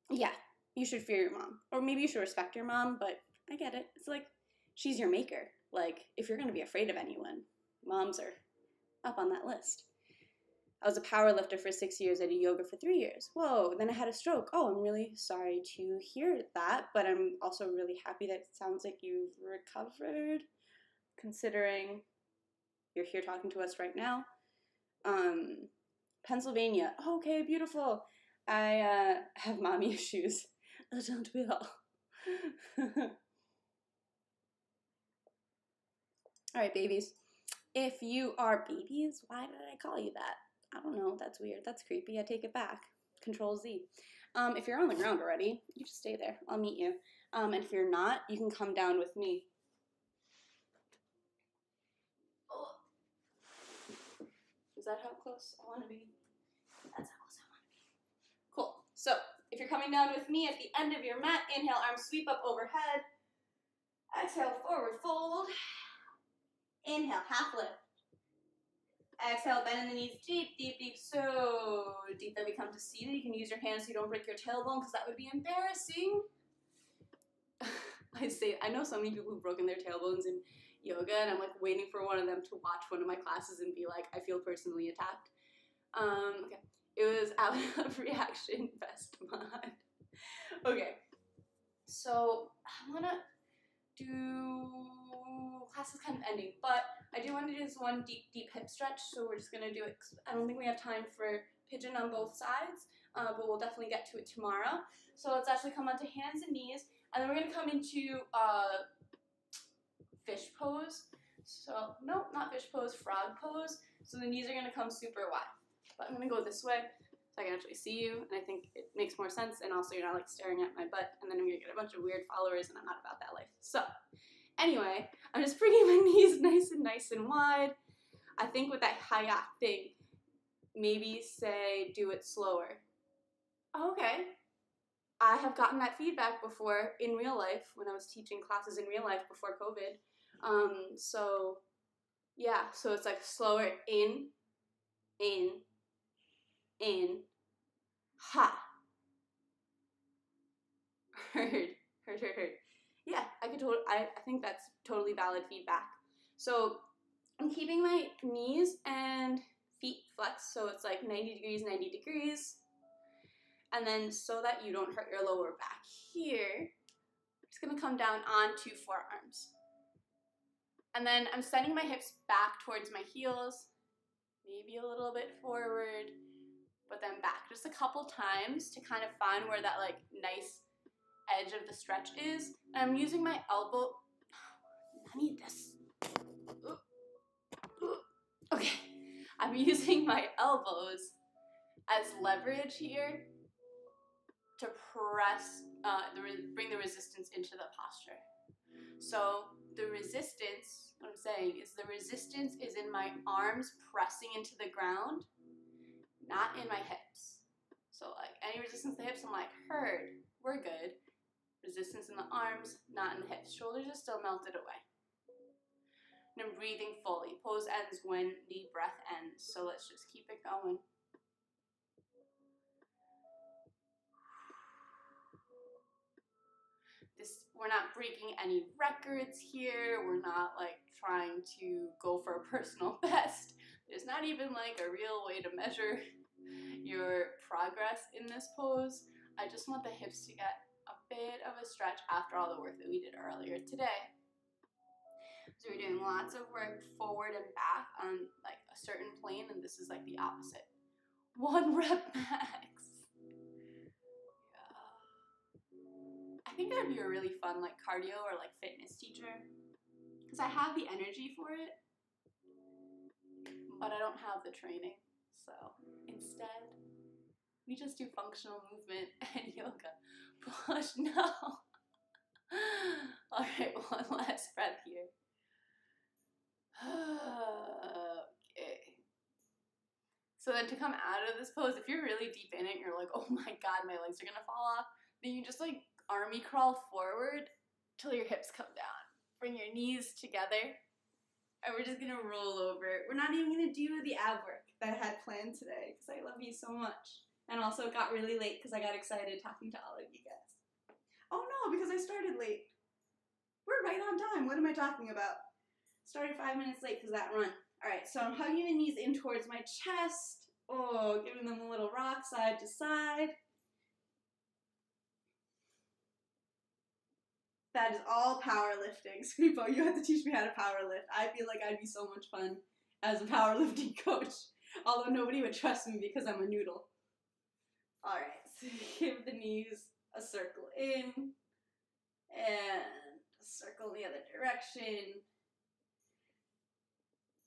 Yeah, you should fear your mom. Or maybe you should respect your mom, but I get it. It's like, she's your maker. Like, if you're going to be afraid of anyone, moms are up on that list. I was a power lifter for 6 years. I did yoga for 3 years. Whoa, then I had a stroke. Oh, I'm really sorry to hear that, but I'm also really happy that it sounds like you've recovered, considering you're here talking to us right now. Pennsylvania. Oh, okay, beautiful. I have mommy issues. Don't we all? All right, babies. If you are babies, why did I call you that? I don't know. That's weird. That's creepy. I take it back. Control Z. If you're on the ground already, you just stay there. I'll meet you. And if you're not, you can come down with me. Oh. Is that how close I want to be? That's how close I want to be. Cool. So, if you're coming down with me at the end of your mat, inhale, arms sweep up overhead. Exhale, forward fold. Inhale, half lift. Exhale, bend in the knees deep, deep, deep, so deep that we come to seated. You can use your hands so you don't break your tailbone, because that would be embarrassing. I know so many people who've broken their tailbones in yoga, and I'm like waiting for one of them to watch one of my classes and be like, I feel personally attacked. Okay, it was out of reaction, best mod. Okay, so I'm gonna do, class is kind of ending, but I do want to do this one deep, deep hip stretch, so we're just going to do it. I don't think we have time for pigeon on both sides, but we'll definitely get to it tomorrow. So let's actually come onto hands and knees. And then we're gonna come into fish pose. So, no, not fish pose, frog pose. So the knees are gonna come super wide. But I'm gonna go this way so I can actually see you, and I think it makes more sense, and also you're not like staring at my butt, and then I'm gonna get a bunch of weird followers, and I'm not about that life. So, anyway, I'm just bringing my knees nice and wide. I think with that hayak thing, maybe say do it slower. Oh, okay. I have gotten that feedback before in real life when I was teaching classes in real life before COVID. So yeah, so it's like slower in, ha. Heard. Yeah, I think that's totally valid feedback. So I'm keeping my knees and feet flexed, so it's like 90 degrees. And then so that you don't hurt your lower back here, I'm just gonna come down onto forearms. And then I'm sending my hips back towards my heels, maybe a little bit forward, but then back just a couple times to kind of find where that like nice edge of the stretch is. And I'm using my elbow. I need this. Okay. I'm using my elbows as leverage here to press, bring the resistance into the posture. So the resistance, what I'm saying is the resistance is in my arms pressing into the ground, not in my hips. So like any resistance in the hips, I'm like, heard, we're good. Resistance in the arms, not in the hips. Shoulders are still melted away. And I'm breathing fully. Pose ends when the breath ends. So let's just keep it going. We're not breaking any records here. We're not like trying to go for a personal best. There's not even like a real way to measure your progress in this pose. I just want the hips to get a bit of a stretch after all the work that we did earlier today. So we're doing lots of work forward and back on like a certain plane, and this is like the opposite. 1 rep max. I think that'd be a really fun like cardio or like fitness teacher, because I have the energy for it, but I don't have the training. So instead, we just do functional movement and yoga. Push, no. All right, one last breath here. Okay. So then to come out of this pose, if you're really deep in it, you're like, oh my God, my legs are gonna fall off. Then you just like army crawl forward till your hips come down. Bring your knees together, and we're just gonna roll over. We're not even gonna do the ab work that I had planned today because I love you so much. And also it got really late because I got excited talking to all of you guys. Oh no, because I started late. We're right on time. What am I talking about? Started 5 minutes late because of that run. All right, so I'm hugging the knees in towards my chest. Oh, giving them a little rock side to side. That is all powerlifting. Sweepo, you have to teach me how to powerlift. I feel like I'd be so much fun as a powerlifting coach, although nobody would trust me because I'm a noodle. All right, so give the knees a circle in and a circle in the other direction.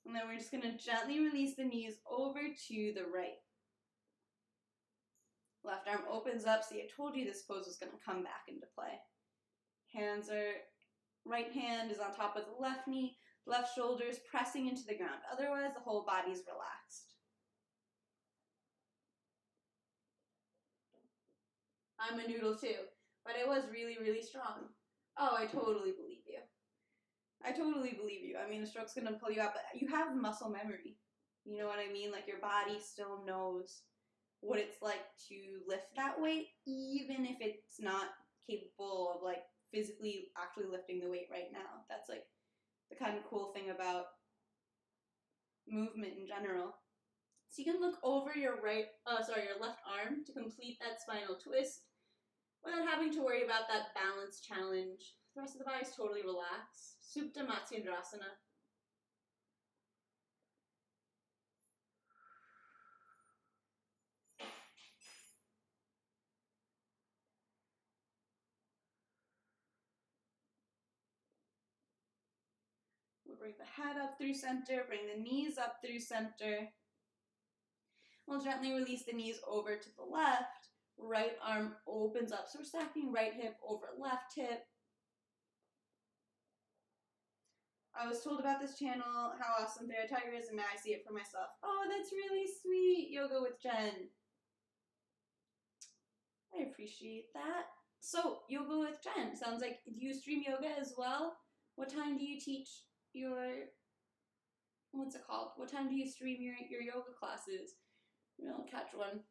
And then we're just gonna gently release the knees over to the right. Left arm opens up. See, I told you this pose was gonna come back into play. Right hand is on top of the left knee, left shoulder is pressing into the ground. Otherwise, the whole body's relaxed. I'm a noodle too, but it was really, really strong. Oh, I totally believe you. I totally believe you. I mean, a stroke's gonna pull you out, but you have muscle memory. You know what I mean? Like your body still knows what it's like to lift that weight, even if it's not capable of like physically actually lifting the weight right now. That's like the kind of cool thing about movement in general. So you can look over your your left arm to complete that spinal twist without having to worry about that balance challenge. The rest of the body is totally relaxed. Supta Chandrasana. We'll bring the head up through center, bring the knees up through center. We'll gently release the knees over to the left. Right arm opens up. So we're stacking right hip over left hip. I was told about this channel, how awesome Thera Tiger is, and now I see it for myself. Oh, that's really sweet. Yoga with Jen. I appreciate that. So, yoga with Jen. Sounds like, do you stream yoga as well? What time do you teach your, what's it called? What time do you stream your yoga classes? Maybe I'll catch one.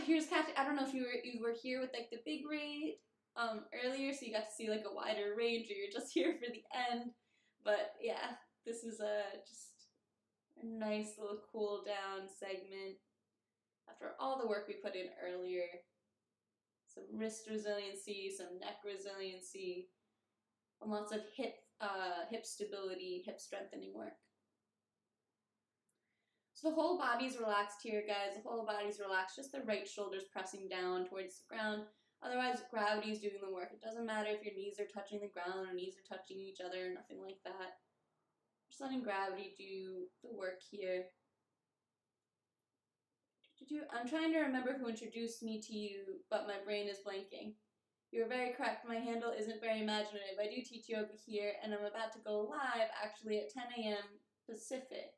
Here's catching, I don't know if you were here with like the big raid earlier, so you got to see like a wider range, or you're just here for the end. But yeah, this is just a nice little cool down segment after all the work we put in earlier. Some wrist resiliency, some neck resiliency, and lots of hip stability, hip strengthening work. So the whole body's relaxed here, guys. The whole body's relaxed. Just the right shoulder's pressing down towards the ground. Otherwise, gravity's doing the work. It doesn't matter if your knees are touching the ground or knees are touching each other, nothing like that. Just letting gravity do the work here. I'm trying to remember who introduced me to you, but my brain is blanking. You're very correct. My handle isn't very imaginative. I do teach yoga here, and I'm about to go live, actually, at 10 a.m. Pacific.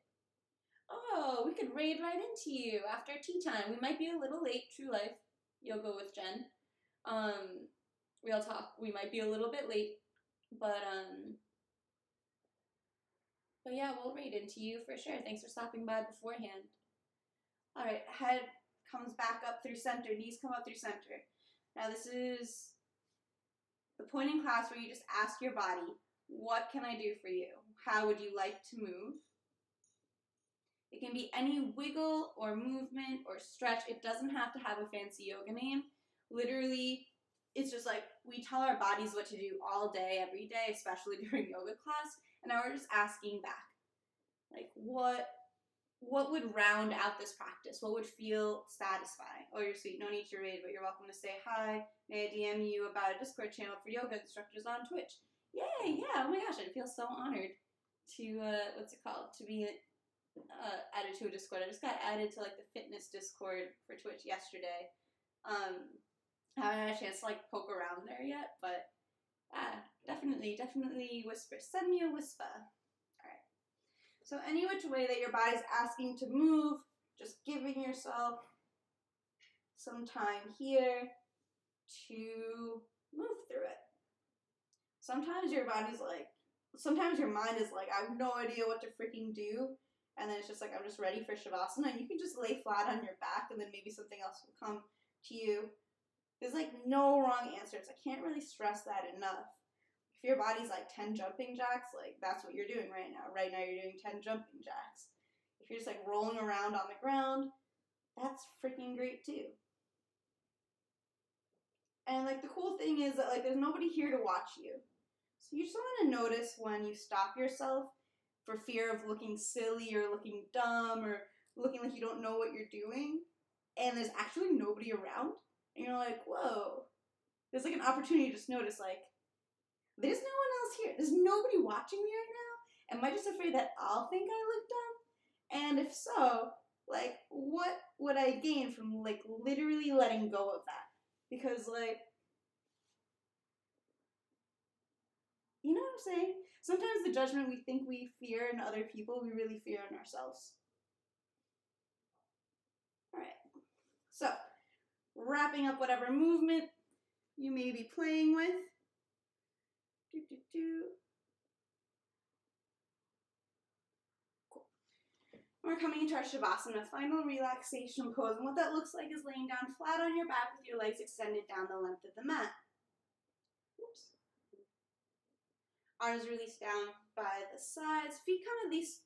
Oh, we could raid right into you after tea time. We might be a little late, true life, yoga with Jen. Real talk, we might be a little bit late, but yeah, we'll raid into you for sure. Thanks for stopping by beforehand. All right, head comes back up through center, knees come up through center. Now this is the point in class where you just ask your body, what can I do for you? How would you like to move? It can be any wiggle or movement or stretch. It doesn't have to have a fancy yoga name. Literally, it's just like we tell our bodies what to do all day, every day, especially during yoga class. And now we're just asking back, like what would round out this practice? What would feel satisfying? Oh, you're sweet. No need to raid, but you're welcome to say hi. May I DM you about a Discord channel for yoga instructors on Twitch? Yay, yeah. Oh my gosh, I feel so honored to, what's it called? To be added to a Discord. I just got added to like the fitness Discord for Twitch yesterday. I haven't had a chance to like poke around there yet, but definitely whisper. Send me a whisper. Alright. So any which way that your body's asking to move, just giving yourself some time here to move through it. Sometimes your body's like, sometimes your mind is like, I have no idea what to freaking do. And then it's just like, I'm just ready for Savasana. And you can just lay flat on your back and then maybe something else will come to you. There's like no wrong answers. I can't really stress that enough. If your body's like 10 jumping jacks, like that's what you're doing right now. Right now you're doing 10 jumping jacks. If you're just like rolling around on the ground, that's freaking great too. And like the cool thing is that like there's nobody here to watch you. So you just want to notice when you stop yourself for fear of looking silly or looking dumb or looking like you don't know what you're doing, and there's actually nobody around, and you're like, whoa. There's like an opportunity to just notice like, there's no one else here. There's nobody watching me right now. Am I just afraid that I'll think I look dumb? And if so, like, what would I gain from like literally letting go of that? Because like, you know what I'm saying? Sometimes the judgment we think we fear in other people, we really fear in ourselves. All right. So, wrapping up whatever movement you may be playing with. Cool. We're coming into our Savasana, final relaxation pose. And what that looks like is laying down flat on your back with your legs extended down the length of the mat. Oops. Arms released down by the sides, feet come at least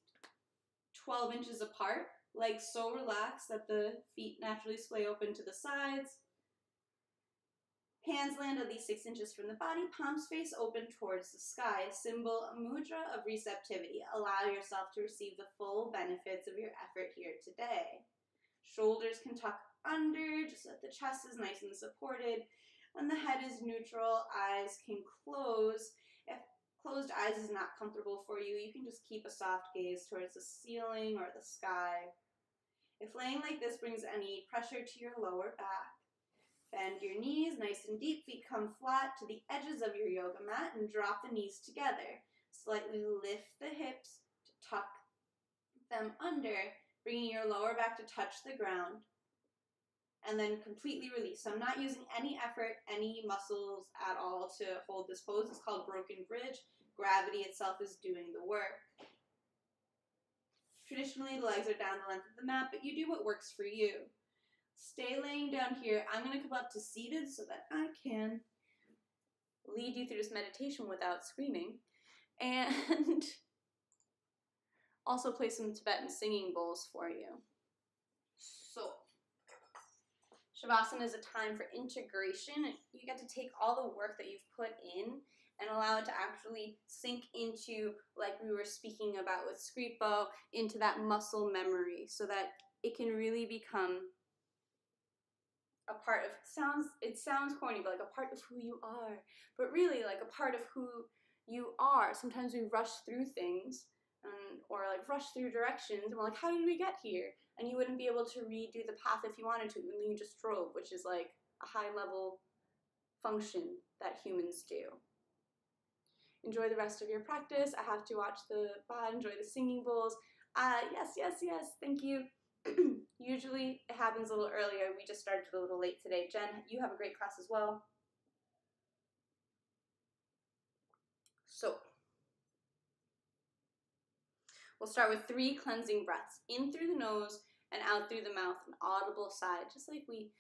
12 inches apart, legs so relaxed that the feet naturally splay open to the sides. Hands land at least 6 inches from the body, palms face open towards the sky, a symbol, a mudra of receptivity. Allow yourself to receive the full benefits of your effort here today. Shoulders can tuck under, just so that the chest is nice and supported, and the head is neutral, eyes can close. If closed eyes is not comfortable for you, you can just keep a soft gaze towards the ceiling or the sky. If laying like this brings any pressure to your lower back, bend your knees nice and deep, feet come flat to the edges of your yoga mat and drop the knees together. Slightly lift the hips to tuck them under, bringing your lower back to touch the ground, and then completely release. So I'm not using any effort, any muscles at all to hold this pose. It's called broken bridge. Gravity itself is doing the work. Traditionally, the legs are down the length of the mat, but you do what works for you. Stay laying down here. I'm going to come up to seated so that I can lead you through this meditation without screaming. And also play some Tibetan singing bowls for you. So, Savasana is a time for integration. You get to take all the work that you've put in and allow it to actually sink into, like we were speaking about with Skripo, into that muscle memory so that it can really become a part of, it sounds corny, but like a part of who you are, but really like a part of who you are. Sometimes we rush through things or like rush through directions and we're like, how did we get here? And you wouldn't be able to redo the path if you wanted to, and then you just drove, which is like a high level function that humans do. Enjoy the rest of your practice. I have to watch the bad, enjoy the singing bowls. Yes, thank you. Usually it happens a little earlier. We just started a little late today. Jen, you have a great class as well. So, we'll start with 3 cleansing breaths. In through the nose and out through the mouth, an audible sigh, just like we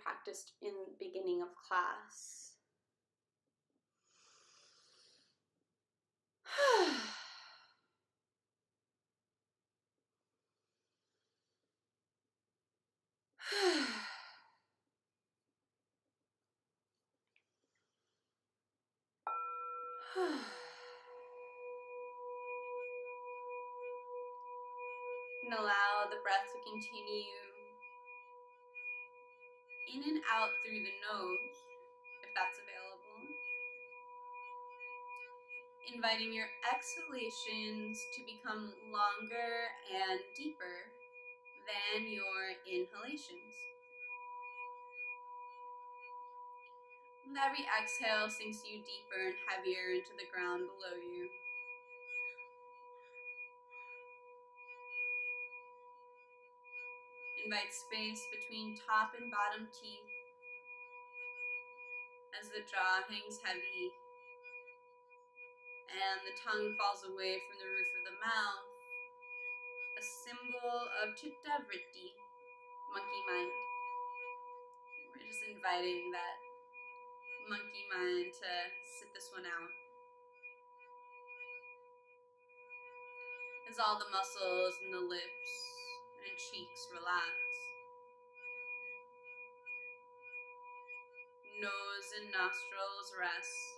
practiced in the beginning of class. And allow the breath to continue in and out through the nose, if that's available. Inviting your exhalations to become longer and deeper than your inhalations. And every exhale sinks you deeper and heavier into the ground below you. Invite space between top and bottom teeth as the jaw hangs heavy and the tongue falls away from the roof of the mouth, a symbol of chitta vritti, monkey mind. We're just inviting that monkey mind to sit this one out. As all the muscles in the lips and cheeks relax. Nose and nostrils rest,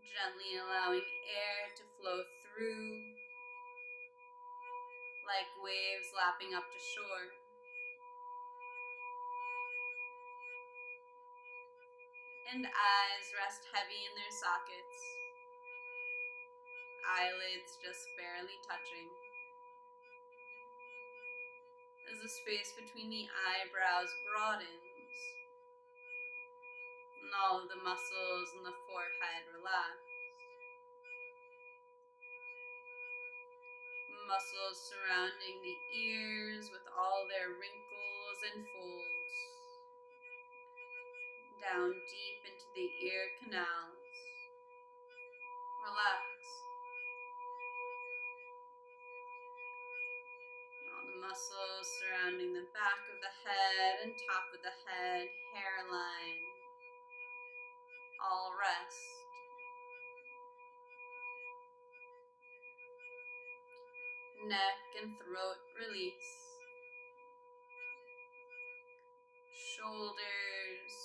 gently allowing air to flow through like waves lapping up to shore. And eyes rest heavy in their sockets, eyelids just barely touching. As the space between the eyebrows broadens, and all of the muscles in the forehead relax. Muscles surrounding the ears with all their wrinkles and folds. Down deep into the ear canals. Relax. All the muscles surrounding the back of the head and top of the head, hairline, all rest. Neck and throat release. Shoulders,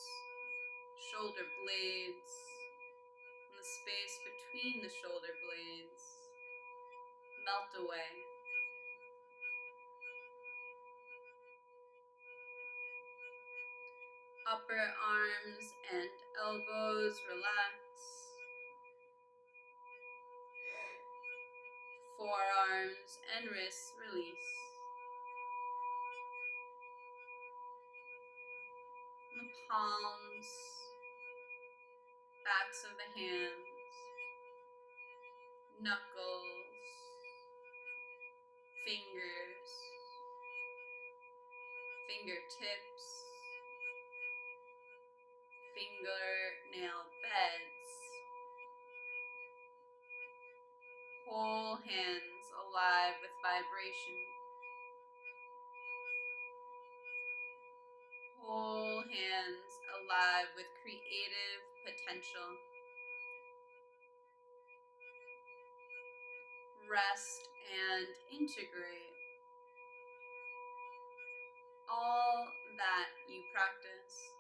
shoulder blades, and the space between the shoulder blades melt away. Upper arms and elbows relax. Forearms and wrists release. The palms, backs of the hands, knuckles, fingers, fingertips, fingernail beds, whole hands alive with vibration, whole hands alive with creative potential. Rest and integrate all that you practice.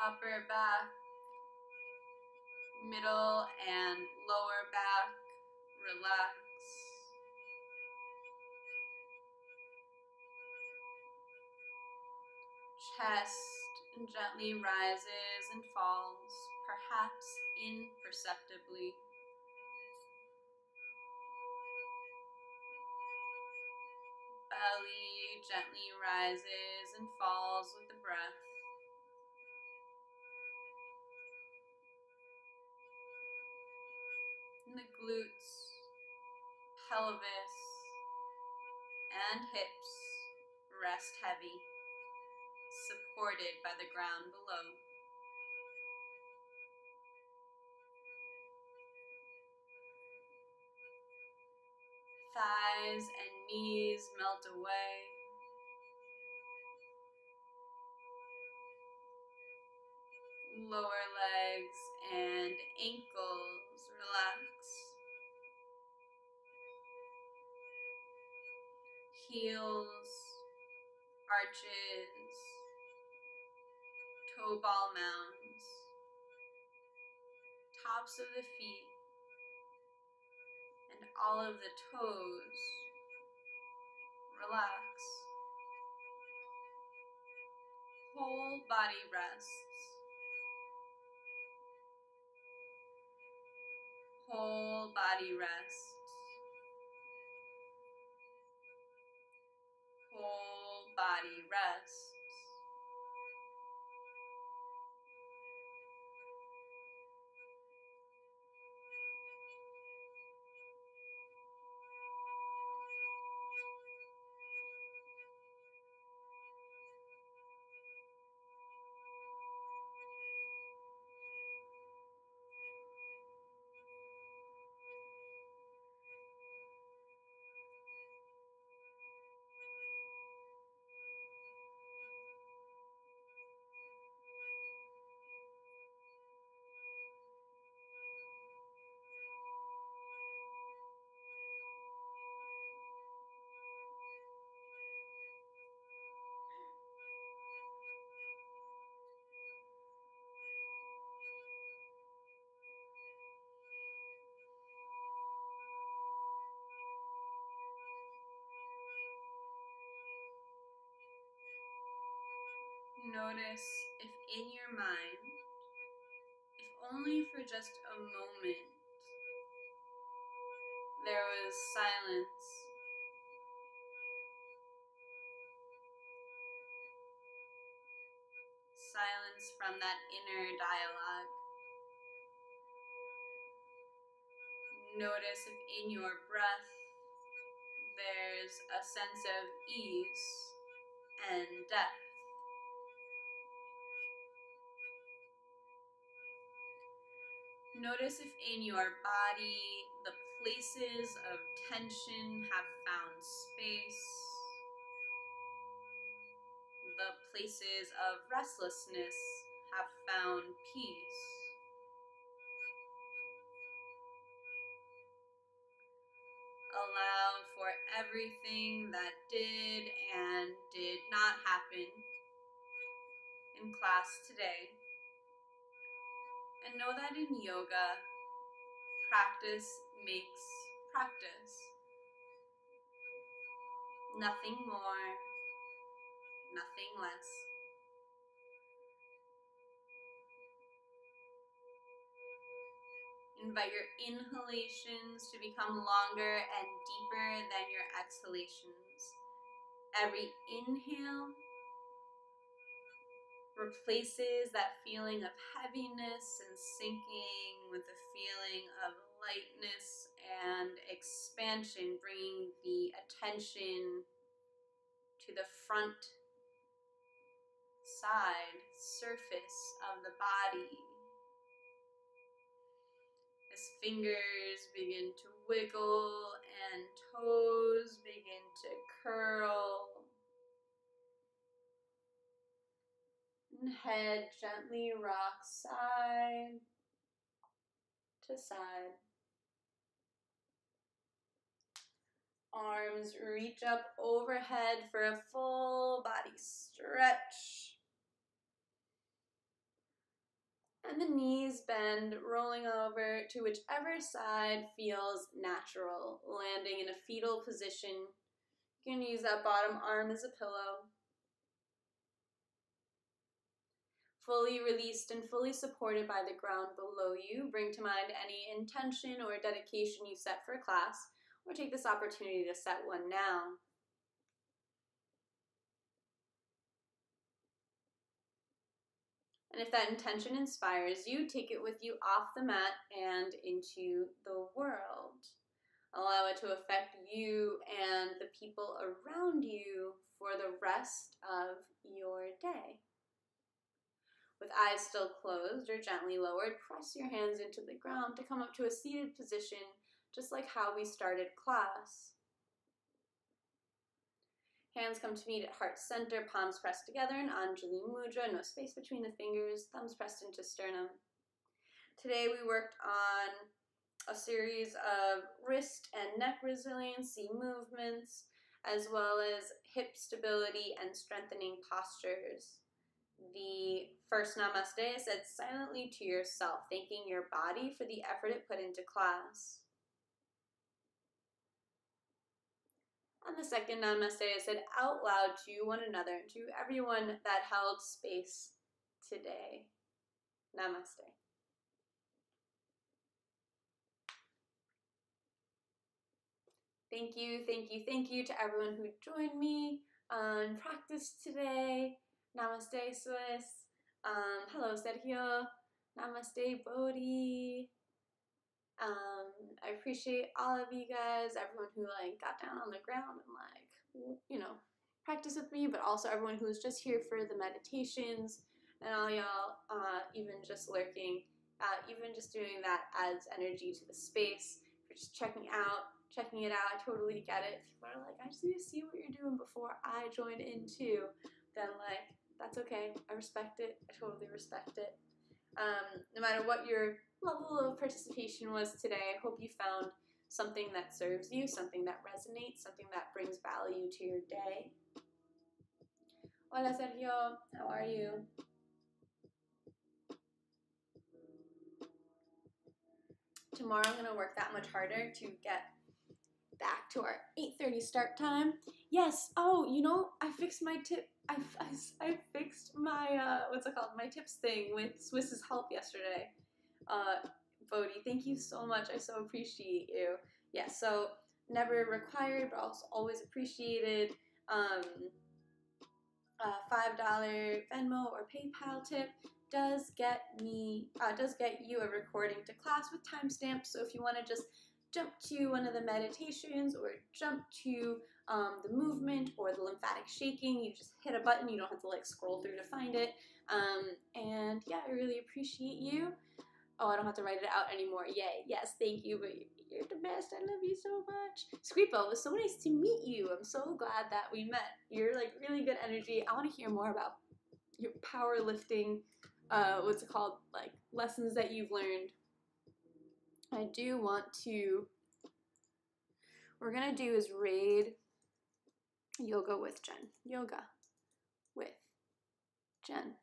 Upper back, middle and lower back, relax. Chest gently rises and falls, perhaps imperceptibly. Belly gently rises and falls with the breath. And the glutes, pelvis, and hips rest heavy, supported by the ground below. Thighs and knees melt away. Lower legs and ankles relax. Heels, arches, toe ball mounds, tops of the feet, and all of the toes relax. Whole body rests. Whole body rests. Whole body rests. Notice if in your mind, if only for just a moment, there was silence. Silence from that inner dialogue. Notice if in your breath there's a sense of ease and depth. Notice if in your body the places of tension have found space. The places of restlessness have found peace. Allow for everything that did and did not happen in class today. And know that in yoga, practice makes practice. Nothing more, nothing less. Invite your inhalations to become longer and deeper than your exhalations. Every inhale replaces that feeling of heaviness and sinking with a feeling of lightness and expansion, bringing the attention to the front, side, surface of the body. As fingers begin to wiggle and toes begin to curl. And head gently rocks side to side. Arms reach up overhead for a full body stretch. And the knees bend, rolling over to whichever side feels natural, landing in a fetal position. You can use that bottom arm as a pillow. Fully released and fully supported by the ground below you, bring to mind any intention or dedication you set for class, or take this opportunity to set one now. And if that intention inspires you, take it with you off the mat and into the world. Allow it to affect you and the people around you for the rest of your day. With eyes still closed or gently lowered, press your hands into the ground to come up to a seated position, just like how we started class. Hands come to meet at heart center, palms pressed together in Anjali Mudra, no space between the fingers, thumbs pressed into sternum. Today we worked on a series of wrist and neck resiliency movements, as well as hip stability and strengthening postures. The first namaste is said silently to yourself, thanking your body for the effort it put into class. And the second namaste is said out loud to one another, to everyone that held space today. Namaste. Thank you, thank you, thank you to everyone who joined me on practice today. Namaste, Swiss. Hello, Sergio. Namaste, Bodhi. I appreciate all of you guys, everyone who got down on the ground and practice with me, but also everyone who was just here for the meditations, and all y'all even just lurking, even just doing that adds energy to the space. If you're just checking it out, I totally get it. If people are like, I just need to see what you're doing before I join in too, then that's okay. I respect it. I totally respect it. No matter what your level of participation was today, I hope you found something that serves you, something that resonates, something that brings value to your day. Hola, Sergio. How are you? Tomorrow I'm going to work that much harder to get back to our 8:30 start time. Yes. Oh, I fixed my tip. I fixed my my tips thing with Swiss's help yesterday. Bodhi, thank you so much. I so appreciate you. Yeah, so never required, but also always appreciated. $5 Venmo or PayPal tip does get you a recording to class with timestamps. So if you want to just jump to one of the meditations or jump to the movement or the lymphatic shaking, you just hit a button. You don't have to scroll through to find it. And yeah, I really appreciate you. Oh, I don't have to write it out anymore. Yay. Yes, thank you. But you're the best. I love you so much. Scripo, it was so nice to meet you. I'm so glad that we met. You're really good energy. I want to hear more about your powerlifting, lessons that you've learned. I do want to, what we're going to do is raid yoga with Jen. Yoga with Jen.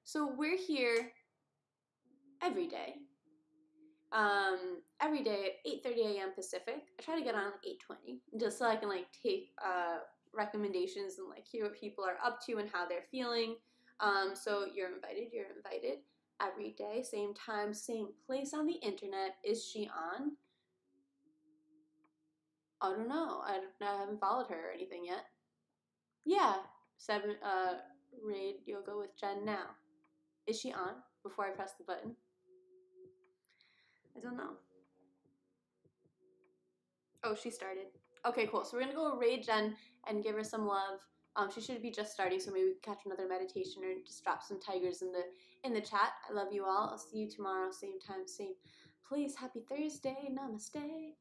So we're here every day at 8:30 a.m. Pacific. I try to get on at 8:20, just so I can take recommendations and like hear what people are up to and how they're feeling. So you're invited every day, same time, same place on the internet. Is she on? I don't know. I haven't followed her or anything yet. Yeah, 7 raid yoga with Jen now. Is she on before I press the button? I don't know. Oh, she started. Okay, cool. So we're gonna go raid Jen and give her some love. She should be just starting, so maybe we can catch another meditation or just drop some tigers in the chat. I love you all. I'll see you tomorrow, same time, same place. Happy Thursday. Namaste.